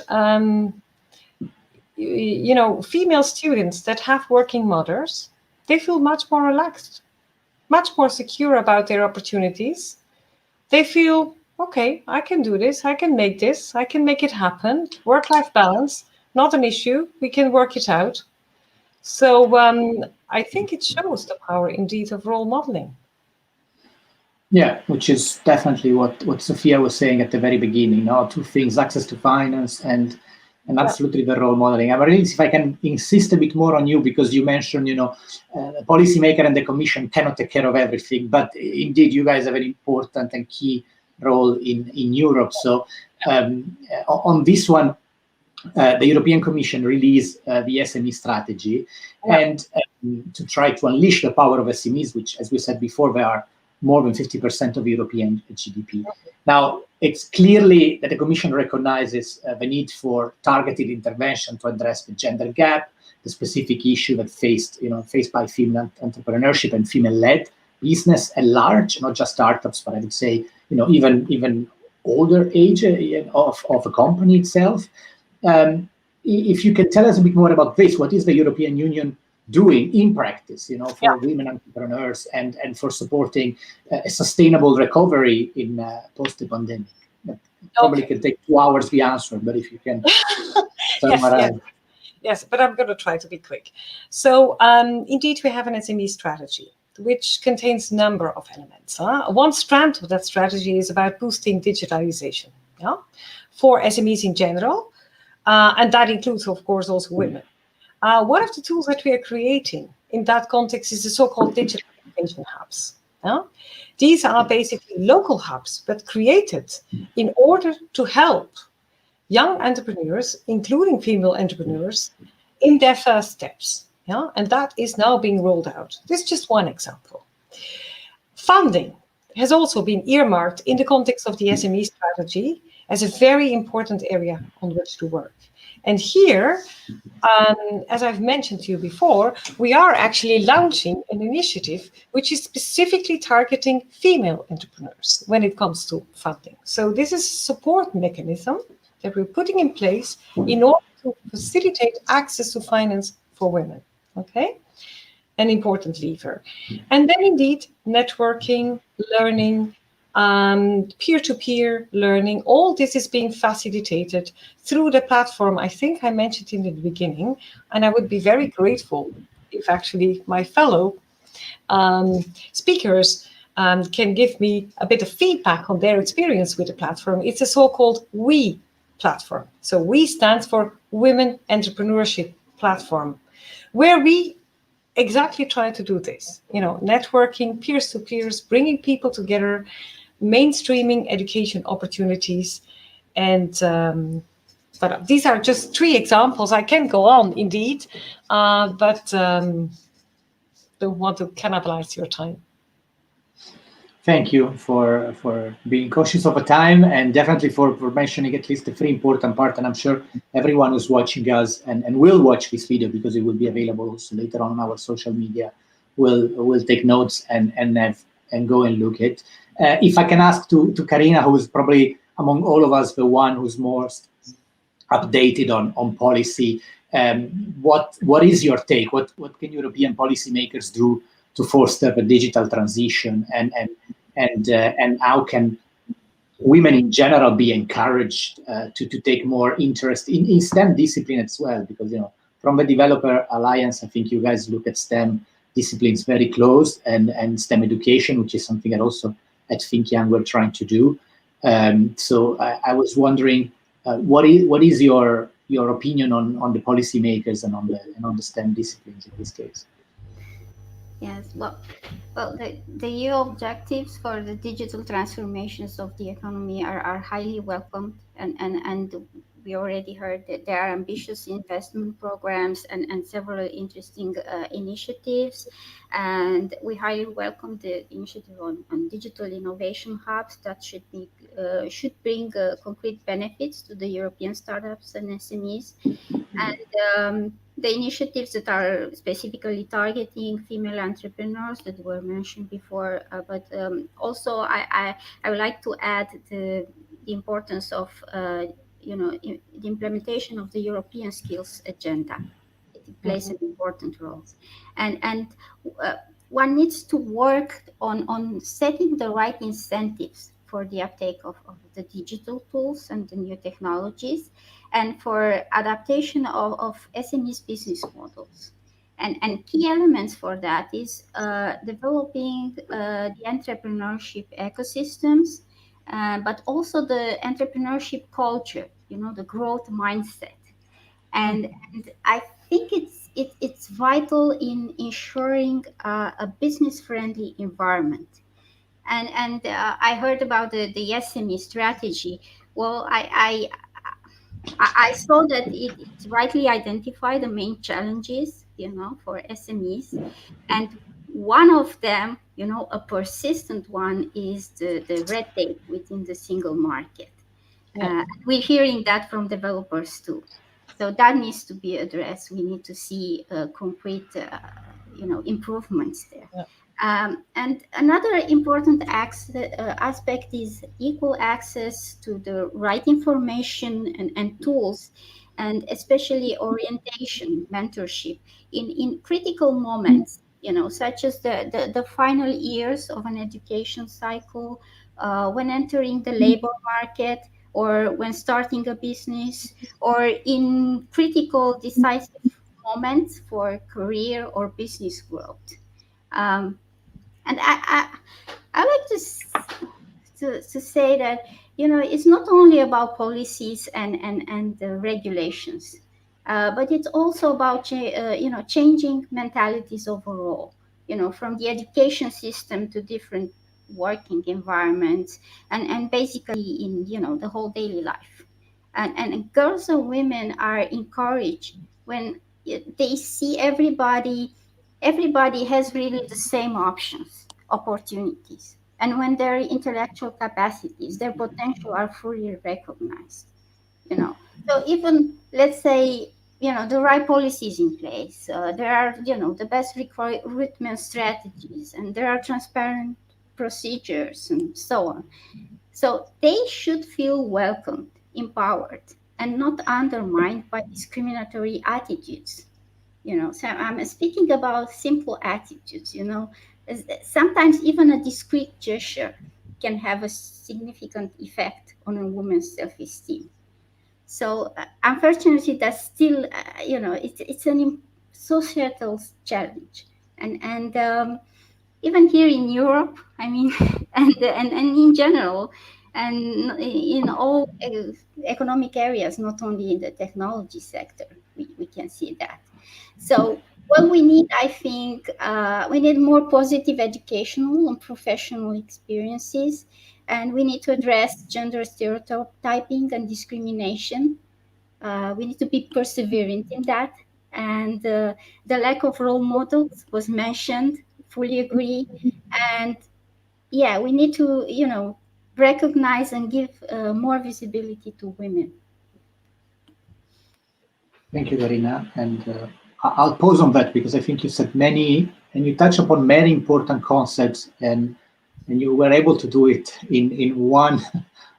Speaker 3: you know, female students that have working mothers, they feel much more relaxed, much more secure about their opportunities. They feel, okay, I can do this, I can make this, I can make it happen. Work-life balance, not an issue, we can work it out. So I think it shows the power indeed of role modeling.
Speaker 1: Yeah, which is definitely what Sophia was saying at the very beginning. Two things: access to finance and absolutely the role modeling. I'm really, if I can insist a bit more on you, because you mentioned, you know, the policymaker and the Commission cannot take care of everything, but indeed you guys have an important and key role in Europe. So on this one, the European Commission released the SME strategy, and to try to unleash the power of SMEs, which, as we said before, they are more than 50% of European GDP. Now, it's clearly that the Commission recognizes the need for targeted intervention to address the gender gap, the specific issue that faced by female entrepreneurship and female-led business at large, not just startups, but I would say, you know, even older age of a company itself. If you can tell us a bit more about this, what is the European Union doing in practice, you know, for women entrepreneurs and for supporting a sustainable recovery in post-pandemic? Probably can take 2 hours the answer, but if you can summarize.
Speaker 3: Yes, but I'm going to try to be quick. So indeed, we have an SME strategy, which contains a number of elements. One strand of that strategy is about boosting digitalization for SMEs in general, and that includes, of course, also women. One of the tools that we are creating in that context is the so-called digital innovation hubs. These are basically local hubs, but created in order to help young entrepreneurs, including female entrepreneurs, in their first steps. And that is now being rolled out. This is just one example. Funding has also been earmarked in the context of the SME strategy as a very important area on which to work. And here, as I've mentioned to you before, we are actually launching an initiative which is specifically targeting female entrepreneurs when it comes to funding. So this is a support mechanism that we're putting in place in order to facilitate access to finance for women. Okay? An important lever. And then indeed, networking, learning, peer-to-peer learning, all this is being facilitated through the platform I think I mentioned in the beginning, and I would be very grateful if actually my fellow speakers can give me a bit of feedback on their experience with the platform. It's a so-called WE platform. So WE stands for Women Entrepreneurship Platform, where we exactly try to do this, you know, networking, peers-to-peers, bringing people together, mainstreaming education opportunities. And but these are just 3 examples. I can go on indeed, but don't want to cannibalize your time.
Speaker 1: Thank you for being cautious of the time, and definitely for mentioning at least the 3 important parts. And I'm sure everyone who's watching us and will watch this video, because it will be available also later on our social media, will take notes and go and look at. If I can ask to Karina, who is probably among all of us the one who's most updated on policy, what is your take? What can European policymakers do to foster the digital transition, and how can women in general be encouraged to take more interest in STEM discipline as well? Because, you know, from the Developer Alliance, I think you guys look at STEM disciplines very close, and STEM education, which is something that also at Think Young we're trying to do. So I was wondering, what is your your opinion on the policymakers and on the STEM disciplines in this case.
Speaker 6: Yes, well, the EU objectives for the digital transformations of the economy are highly welcomed, and we already heard that there are ambitious investment programs and several interesting initiatives, and we highly welcome the initiative on digital innovation hubs that should bring concrete benefits to the European startups and SMEs. And the initiatives that are specifically targeting female entrepreneurs that were mentioned before, but also I would like to add the importance of the implementation of the European skills agenda. It plays an important role, and one needs to work on setting the right incentives for the uptake of the digital tools and the new technologies, and for adaptation of SMEs business models. And key elements for that is developing the entrepreneurship ecosystems, but also the entrepreneurship culture, the growth mindset. And I think it's vital in ensuring a business-friendly environment. And I heard about the SME strategy. Well, I saw that it rightly identified the main challenges, for SMEs. And one of them, a persistent one, is the red tape within the single market. We're hearing that from developers too. So that needs to be addressed. We need to see concrete, improvements there. And another important aspect is equal access to the right information and tools, and especially orientation, mentorship in critical moments, such as the final years of an education cycle, when entering the labor market, or when starting a business, or in critical decisive moments for career or business growth. And I like to say that it's not only about policies and regulations, but it's also about changing mentalities overall. From the education system to different working environments, and basically in the whole daily life. And girls and women are encouraged when they see everybody has really the same opportunities, and when their intellectual capacities, their potential are fully recognized. So even, let's say, the right policies in place, there are the best recruitment strategies, and there are transparent procedures and so on. So they should feel welcomed, empowered, and not undermined by discriminatory attitudes. So I'm speaking about simple attitudes. Sometimes even a discreet gesture can have a significant effect on a woman's self-esteem. So unfortunately, that's still, it's a societal challenge, and even here in Europe, I mean, and in general, and in all economic areas, not only in the technology sector, we can see that. So what we need, I think, we need more positive educational and professional experiences, and we need to address gender stereotyping and discrimination. We need to be perseverant in that. And the lack of role models was mentioned, fully agree. And yeah, we need to, recognize and give more visibility to women.
Speaker 1: Thank you, Darina. And I'll pause on that because I think you said many, and you touched upon many important concepts, and you were able to do it in one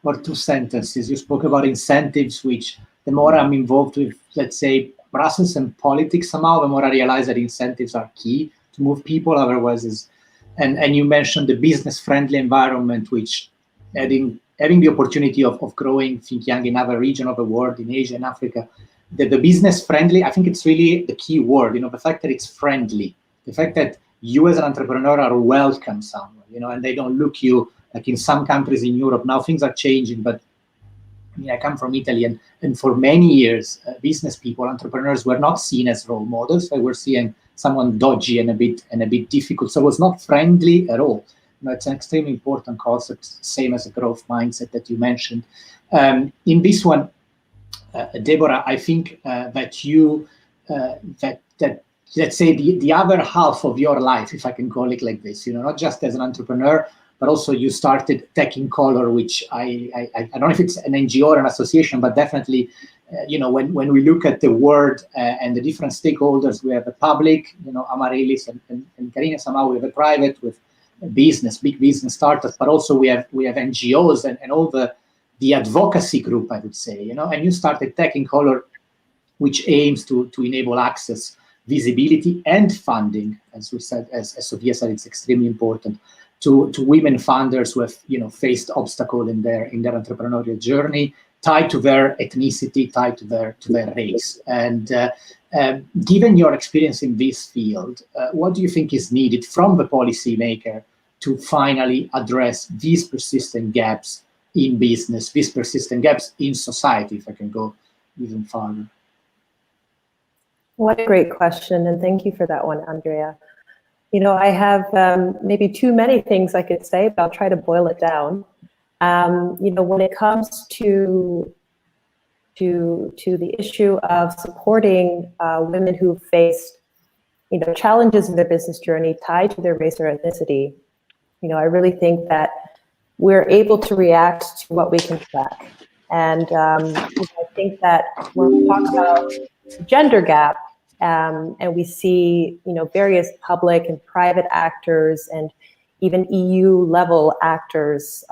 Speaker 1: or two sentences. You spoke about incentives, which the more I'm involved with, let's say, Brussels and politics somehow, the more I realize that incentives are key to move people. Otherwise, and you mentioned the business-friendly environment, which having the opportunity of growing, think young in other regions of the world, in Asia and Africa, the business friendly, I think it's really the key word, the fact that it's friendly, the fact that you as an entrepreneur are welcome somewhere, and they don't look you like in some countries in Europe. Now things are changing, but I mean, I come from Italy, and for many years, business people, entrepreneurs were not seen as role models. They were seen someone dodgy and a bit difficult. So it was not friendly at all. You know, it's an extremely important concept, same as a growth mindset that you mentioned. In this one, Deborah, I think that you that let's say the other half of your life, if I can call it like this, you know, not just as an entrepreneur, but also you started Tech in Color, which I don't know if it's an NGO or an association, but definitely, you know, when we look at the word and the different stakeholders, we have the public, you know, Amaryllis and Karina, somehow we have a private with business, big business startups, but also we have NGOs and all the advocacy group, I would say, you know, and you started Tech in Color, which aims to enable access, visibility, and funding, as we said, as Sophia said, it's extremely important to women founders who have, you know, faced obstacles in their entrepreneurial journey, tied to their ethnicity, tied to their race. And given your experience in this field, what do you think is needed from the policymaker to finally address these persistent gaps in business, these persistent gaps in society, if I can go even farther?
Speaker 4: What a great question, and thank you for that one, Andrea. You know, I have maybe too many things I could say, but I'll try to boil it down. You know, when it comes to the issue of supporting women who faced, you know, challenges in their business journey tied to their race or ethnicity, you know, I really think that we're able to react to what we can track. And I think that when we talk about the gender gap, and we see, you know, various public and private actors and even EU level actors,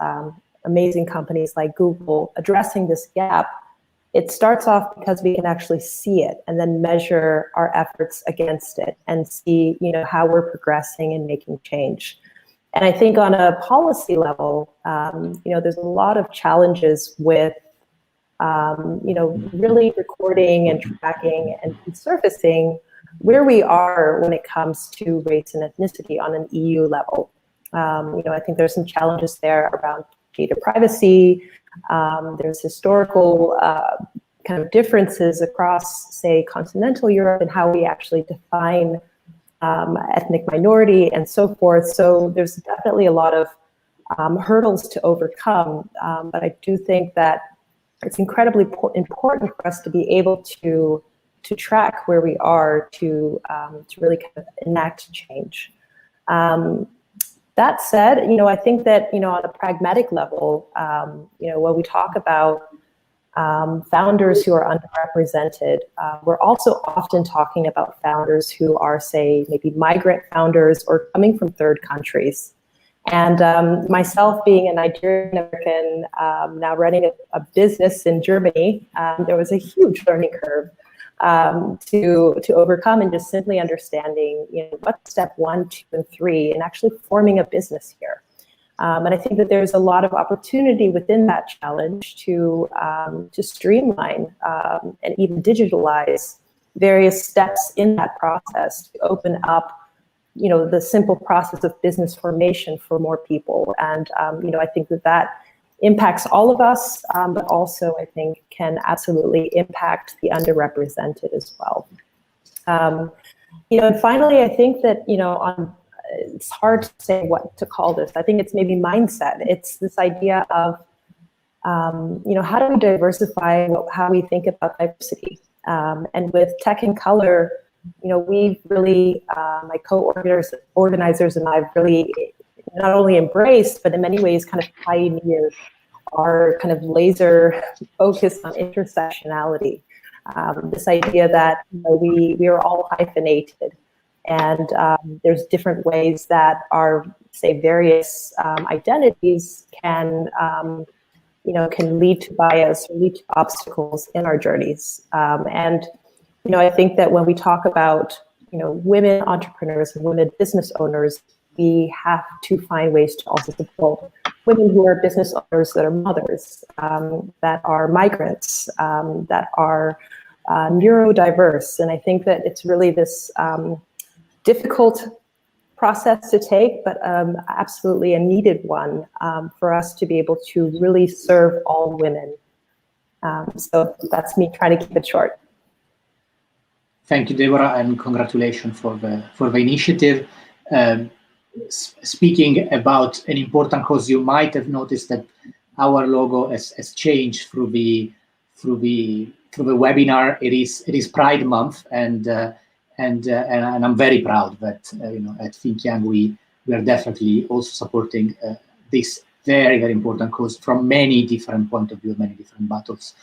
Speaker 4: amazing companies like Google addressing this gap, it starts off because we can actually see it and then measure our efforts against it and see, you know, how we're progressing and making change. And I think on a policy level, you know, there's a lot of challenges with, you know, really recording and tracking and surfacing where we are when it comes to race and ethnicity on an EU level. You know, I think there's some challenges there around data privacy. There's historical kind of differences across, say, continental Europe and how we actually define ethnic minority and so forth. So there's definitely a lot of hurdles to overcome. But I do think that it's incredibly important for us to be able to track where we are to really kind of enact change. That said, you know, I think that, you know, on a pragmatic level, you know, when we talk about founders who are underrepresented, we're also often talking about founders who are, say, maybe migrant founders or coming from third countries. And myself being a Nigerian American, now running a business in Germany, there was a huge learning curve to overcome, and just simply understanding, you know, what's step 1, 2, and 3 in actually forming a business here. And I think that there's a lot of opportunity within that challenge to streamline and even digitalize various steps in that process to open up, you know, the simple process of business formation for more people. And, you know, I think that impacts all of us, but also I think can absolutely impact the underrepresented as well. You know, and finally, I think that, you know, it's hard to say what to call this. I think it's maybe mindset. It's this idea of, you know, how do we diversify how we think about diversity? And with Tech in Color, you know, we've really, my co-organizers and I've really not only embraced, but in many ways kind of pioneered our kind of laser focus on intersectionality. This idea that, you know, we are all hyphenated, and there's different ways that our, say, various identities can, you know, can lead to bias or lead to obstacles in our journeys. And you know, I think that when we talk about, you know, women entrepreneurs and women business owners, we have to find ways to also support women who are business owners that are mothers, that are migrants, that are neurodiverse. And I think that it's really this difficult process to take, but absolutely a needed one for us to be able to really serve all women So that's me trying to keep it short.
Speaker 1: Thank you, Deborah, and congratulations for the initiative. Speaking about an important cause, you might have noticed that our logo has changed through the webinar. It is Pride Month, and I'm very proud that at Think Young we are definitely also supporting this very, very important cause from many different point of view, many different battles.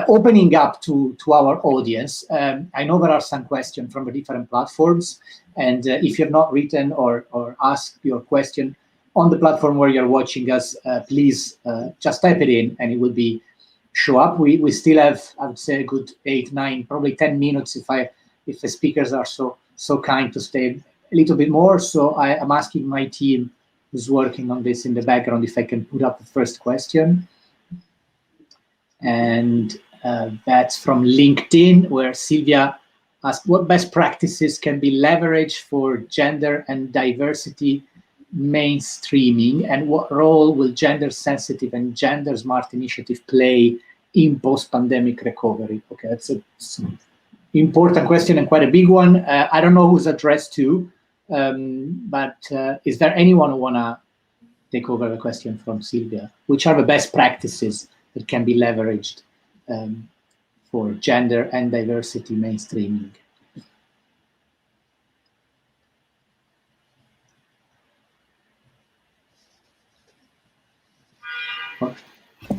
Speaker 1: Opening up to our audience, I know there are some questions from the different platforms, and if you have not written or asked your question on the platform where you're watching us, please just type it in and it will be show up. We still have, I would say, a good 8, 9, probably 10 minutes if the speakers are so kind to stay a little bit more. So I am asking my team who's working on this in the background if I can put up the first question. And that's from LinkedIn, where Sylvia asked what best practices can be leveraged for gender and diversity mainstreaming, and what role will gender-sensitive and gender-smart initiative play in post-pandemic recovery? Okay, that's an important question and quite a big one. I don't know who's addressed to, but is there anyone who wanna take over the question from Sylvia? Which are the best practices that can be leveraged for gender and diversity mainstreaming?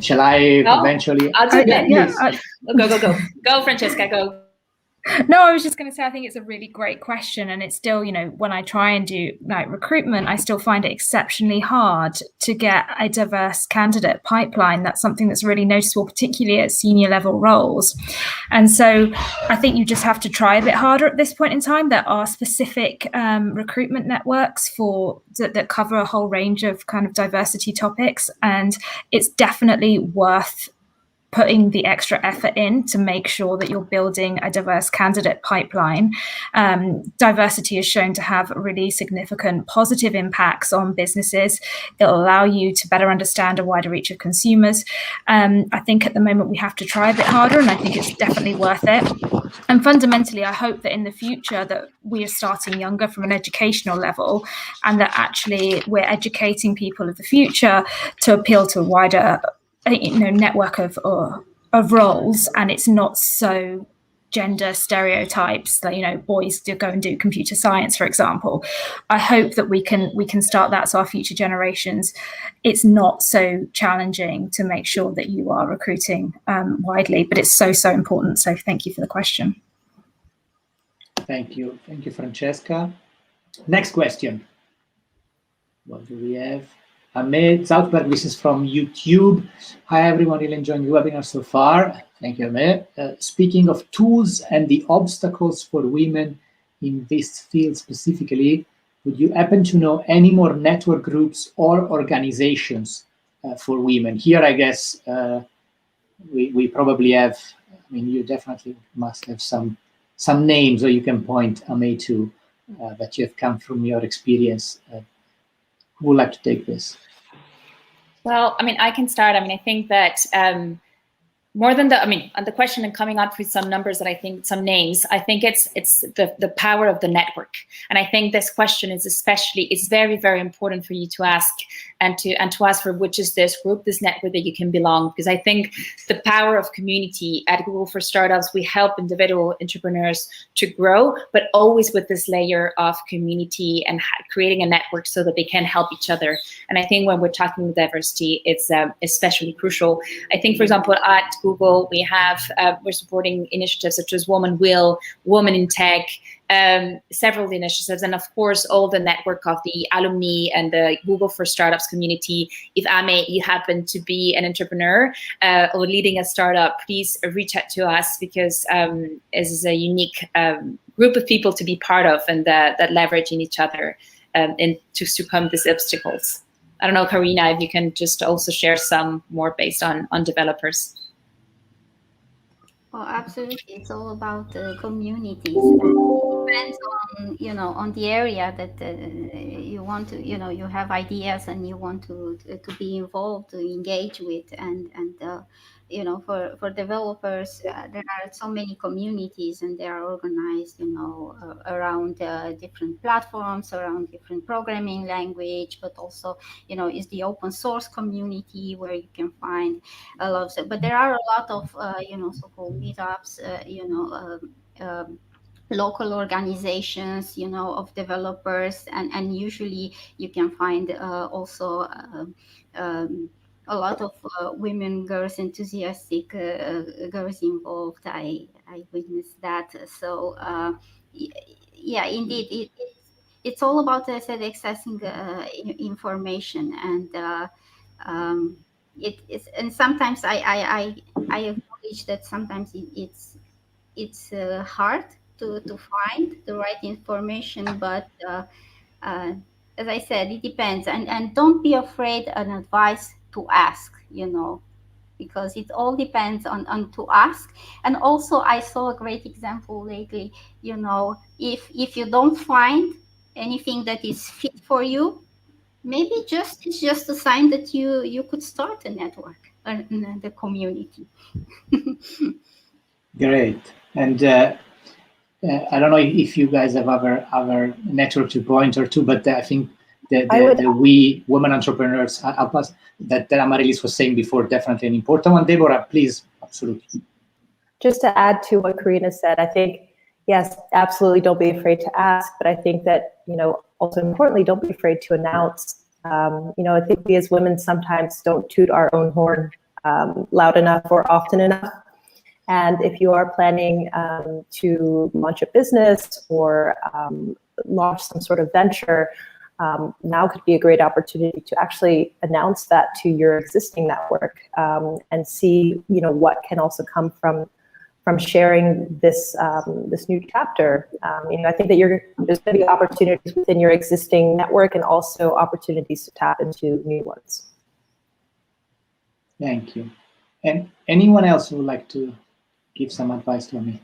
Speaker 1: Shall I eventually?
Speaker 2: I'll do that.
Speaker 5: Yeah.
Speaker 2: Go, Francesca, go.
Speaker 5: No, I was just going to say, I think it's a really great question. And it's still, when I try and do like recruitment, I still find it exceptionally hard to get a diverse candidate pipeline. That's something that's really noticeable, particularly at senior level roles. And so I think you just have to try a bit harder at this point in time. There are specific recruitment networks that cover a whole range of kind of diversity topics. And it's definitely worth putting the extra effort in to make sure that you're building a diverse candidate pipeline. Diversity is shown to have really significant positive impacts on businesses. It'll allow you to better understand a wider reach of consumers. I think at the moment we have to try a bit harder, and I think it's definitely worth it. And fundamentally, I hope that in the future that we are starting younger from an educational level, and that actually we're educating people of the future to appeal to a wider network of roles, and it's not so gender stereotypes that boys do go and do computer science, for example. I hope that we can start that, so our future generations, it's not so challenging to make sure that you are recruiting widely, but it's so important. So thank you for the question.
Speaker 1: Thank you, Francesca. Next question. What do we have? Ahmed Zoutberg, this is from YouTube. Hi everyone, really enjoying the webinar so far. Thank you, Ahmed. Speaking of tools and the obstacles for women in this field specifically, would you happen to know any more network groups or organizations for women? Here, I guess we probably have, you definitely must have some names, or you can point, Ahmed, to that you have come from your experience. Who would like to take this?
Speaker 2: Well, I can start. I think that more than the question and coming up with some numbers that I think, some names, I think it's the power of the network. And I think this question is it's very, very important for you to ask and to ask for which is this group, this network that you can belong. Because I think the power of community at Google for Startups, we help individual entrepreneurs to grow, but always with this layer of community and creating a network so that they can help each other. And I think when we're talking diversity, it's especially crucial. I think, for example, at Google, we're supporting initiatives such as Woman Will, Woman in Tech, several initiatives, and of course all the network of the alumni and the Google for Startups community. If you happen to be an entrepreneur or leading a startup, please reach out to us, because this is a unique group of people to be part of, and that leveraging each other and to succumb these obstacles. I don't know, Karina, if you can just also share some more based on developers.
Speaker 6: Oh, absolutely. It's all about communities. It depends on the area that you want to, you have ideas and you want to be involved, to engage with, and you know, for developers, there are so many communities, and they are organized, you know, around different platforms, around different programming language, but also, you know, is the open source community where you can find a lot of, but there are a lot of, you know, so-called meetups, you know, local organizations, you know, of developers, and usually you can find also a lot of women, girls, enthusiastic girls involved. I witnessed that. So yeah, indeed, it's all about, as I said, accessing information, and it's, and sometimes I acknowledge that sometimes it's hard to find the right information, but as I said, it depends, and don't be afraid and advise to ask, you know, because it all depends on to ask. And also, I saw a great example lately, you know, if you don't find anything that is fit for you, maybe it's just a sign that you could start a network in the community.
Speaker 1: Great. And I don't know if you guys have other network to point or two, but I think the we women entrepreneurs that Amaryllis was saying before, definitely an important one. Deborah, please, absolutely.
Speaker 4: Just to add to what Karina said, I think, yes, absolutely, don't be afraid to ask, but I think that, you know, also importantly, don't be afraid to announce. You know, I think we as women sometimes don't toot our own horn loud enough or often enough. And if you are planning to launch a business or launch some sort of venture, now could be a great opportunity to actually announce that to your existing network and see, you know, what can also come from sharing this this new chapter. You know, I think that there's going to be opportunities within your existing network and also opportunities to tap into new ones.
Speaker 1: Thank you. And anyone else who would like to give some advice to me?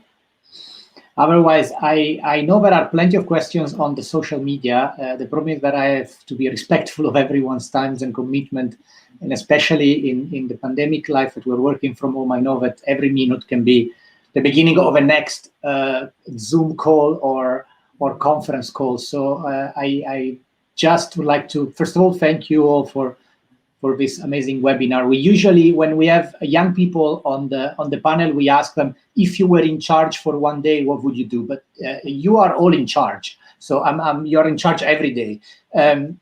Speaker 1: Otherwise, I know there are plenty of questions on the social media. The problem is that I have to be respectful of everyone's times and commitment, and especially in the pandemic life that we're working from home, I know that every minute can be the beginning of a next Zoom call or conference call. So I just would like to, first of all, thank you all for this amazing webinar. We usually, when we have young people on the panel, we ask them, if you were in charge for one day, what would you do? But you are all in charge. So you're in charge every day.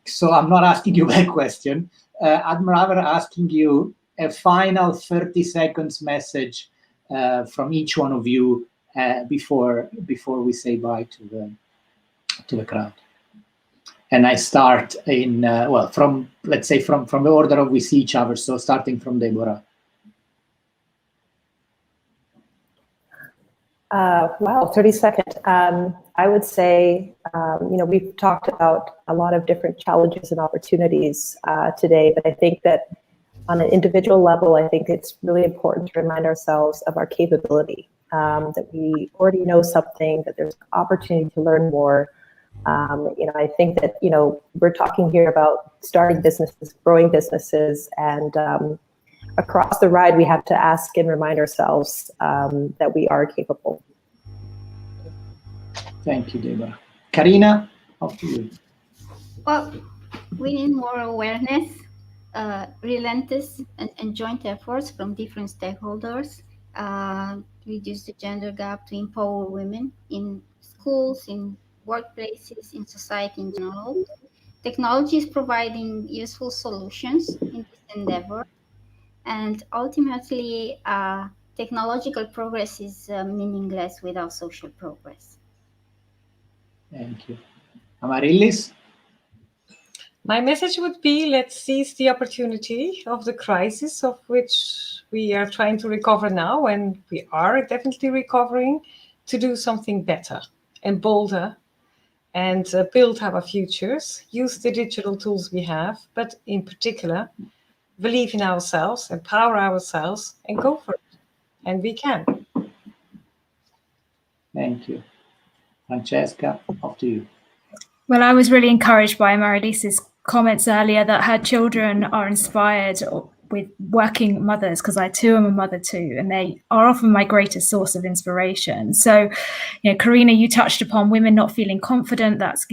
Speaker 1: So I'm not asking you that question. I'm rather asking you a final 30 seconds message from each one of you before we say bye to the crowd. And I start in, well, let's say from the order of we see each other. So starting from Deborah.
Speaker 4: Wow, 30 seconds. I would say, you know, we've talked about a lot of different challenges and opportunities today, but I think that on an individual level, I think it's really important to remind ourselves of our capability, that we already know something, that there's opportunity to learn more. You know, I think that, you know, we're talking here about starting businesses, growing businesses, and across the ride, we have to ask and remind ourselves that we are capable.
Speaker 1: Thank you, Deborah. Karina, up to you.
Speaker 6: Well, we need more awareness, relentless and joint efforts from different stakeholders to reduce the gender gap, to empower women in schools, in workplaces, in society in general. Technology is providing useful solutions in this endeavor, and ultimately, technological progress is meaningless without social progress.
Speaker 1: Thank you. Amaryllis?
Speaker 3: My message would be, let's seize the opportunity of the crisis of which we are trying to recover now, and we are definitely recovering, to do something better and bolder and build our futures, use the digital tools we have, but in particular, believe in ourselves, empower ourselves, and go for it. And we can.
Speaker 1: Thank you. Francesca, up to you.
Speaker 5: Well, I was really encouraged by Amaryllis's comments earlier that her children are inspired working mothers, because I too am a mother too, and they are often my greatest source of inspiration. So, Karina, you touched upon women not feeling confident. That's,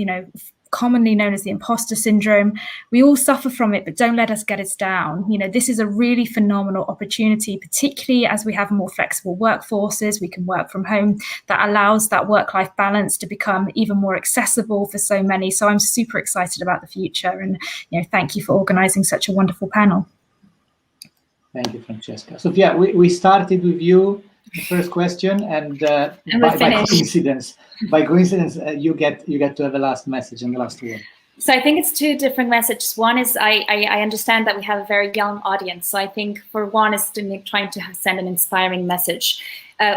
Speaker 5: commonly known as the imposter syndrome. We all suffer from it, but don't let us get us down. This is a really phenomenal opportunity, particularly as we have more flexible workforces. We can work from home. That allows that work-life balance to become even more accessible for so many. So I'm super excited about the future, and thank you for organizing such a wonderful panel.
Speaker 1: Thank you, Francesca. Sophia, we started with you, the first question, and by coincidence, you get to have the last message and the last word.
Speaker 2: So I think it's two different messages. One is I understand that we have a very young audience. So I think for one is trying to send an inspiring message.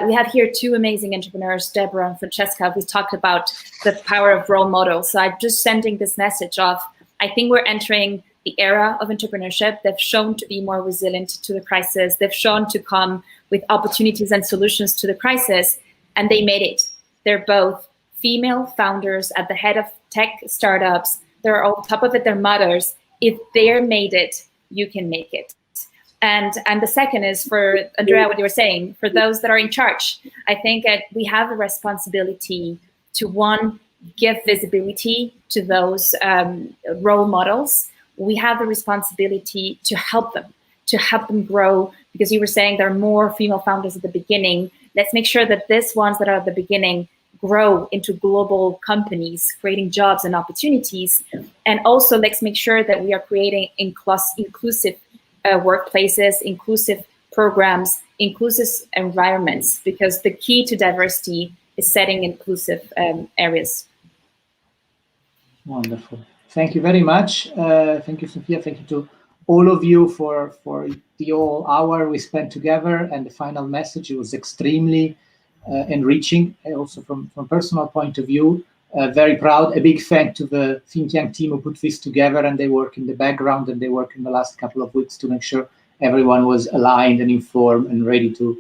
Speaker 2: We have here two amazing entrepreneurs, Deborah and Francesca. We talked about the power of role models. So I'm just sending this message of, I think we're entering the era of entrepreneurship. They've shown to be more resilient to the crisis. They've shown to come with opportunities and solutions to the crisis, and they made it. They're both female founders at the head of tech startups. They're on top of it, they're mothers. If they're made it, you can make it. And the second is for Andrea, what you were saying, for those that are in charge. I think that we have a responsibility to, one, give visibility to those role models. We have the responsibility to help them grow, because you were saying there are more female founders at the beginning. Let's make sure that these ones that are at the beginning grow into global companies, creating jobs and opportunities. And also let's make sure that we are creating inclusive workplaces, inclusive programs, inclusive environments, because the key to diversity is setting inclusive areas.
Speaker 1: Wonderful. Thank you very much. Thank you, Sophia. Thank you to all of you for the whole hour we spent together, and the final message. It was extremely enriching, also from personal point of view. Very proud. A big thank to the Think Young team who put this together, and they work in the background, and they work in the last couple of weeks to make sure everyone was aligned and informed and ready to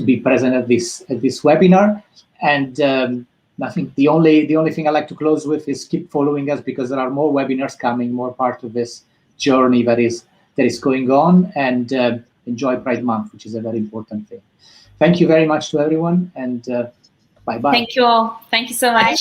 Speaker 1: be present at this webinar. And I think the only thing I like to close with is keep following us, because there are more webinars coming, more part of this journey that is going on, and enjoy Pride Month, which is a very important thing. Thank you very much to everyone, and bye-bye.
Speaker 2: Thank you all. Thank you so much.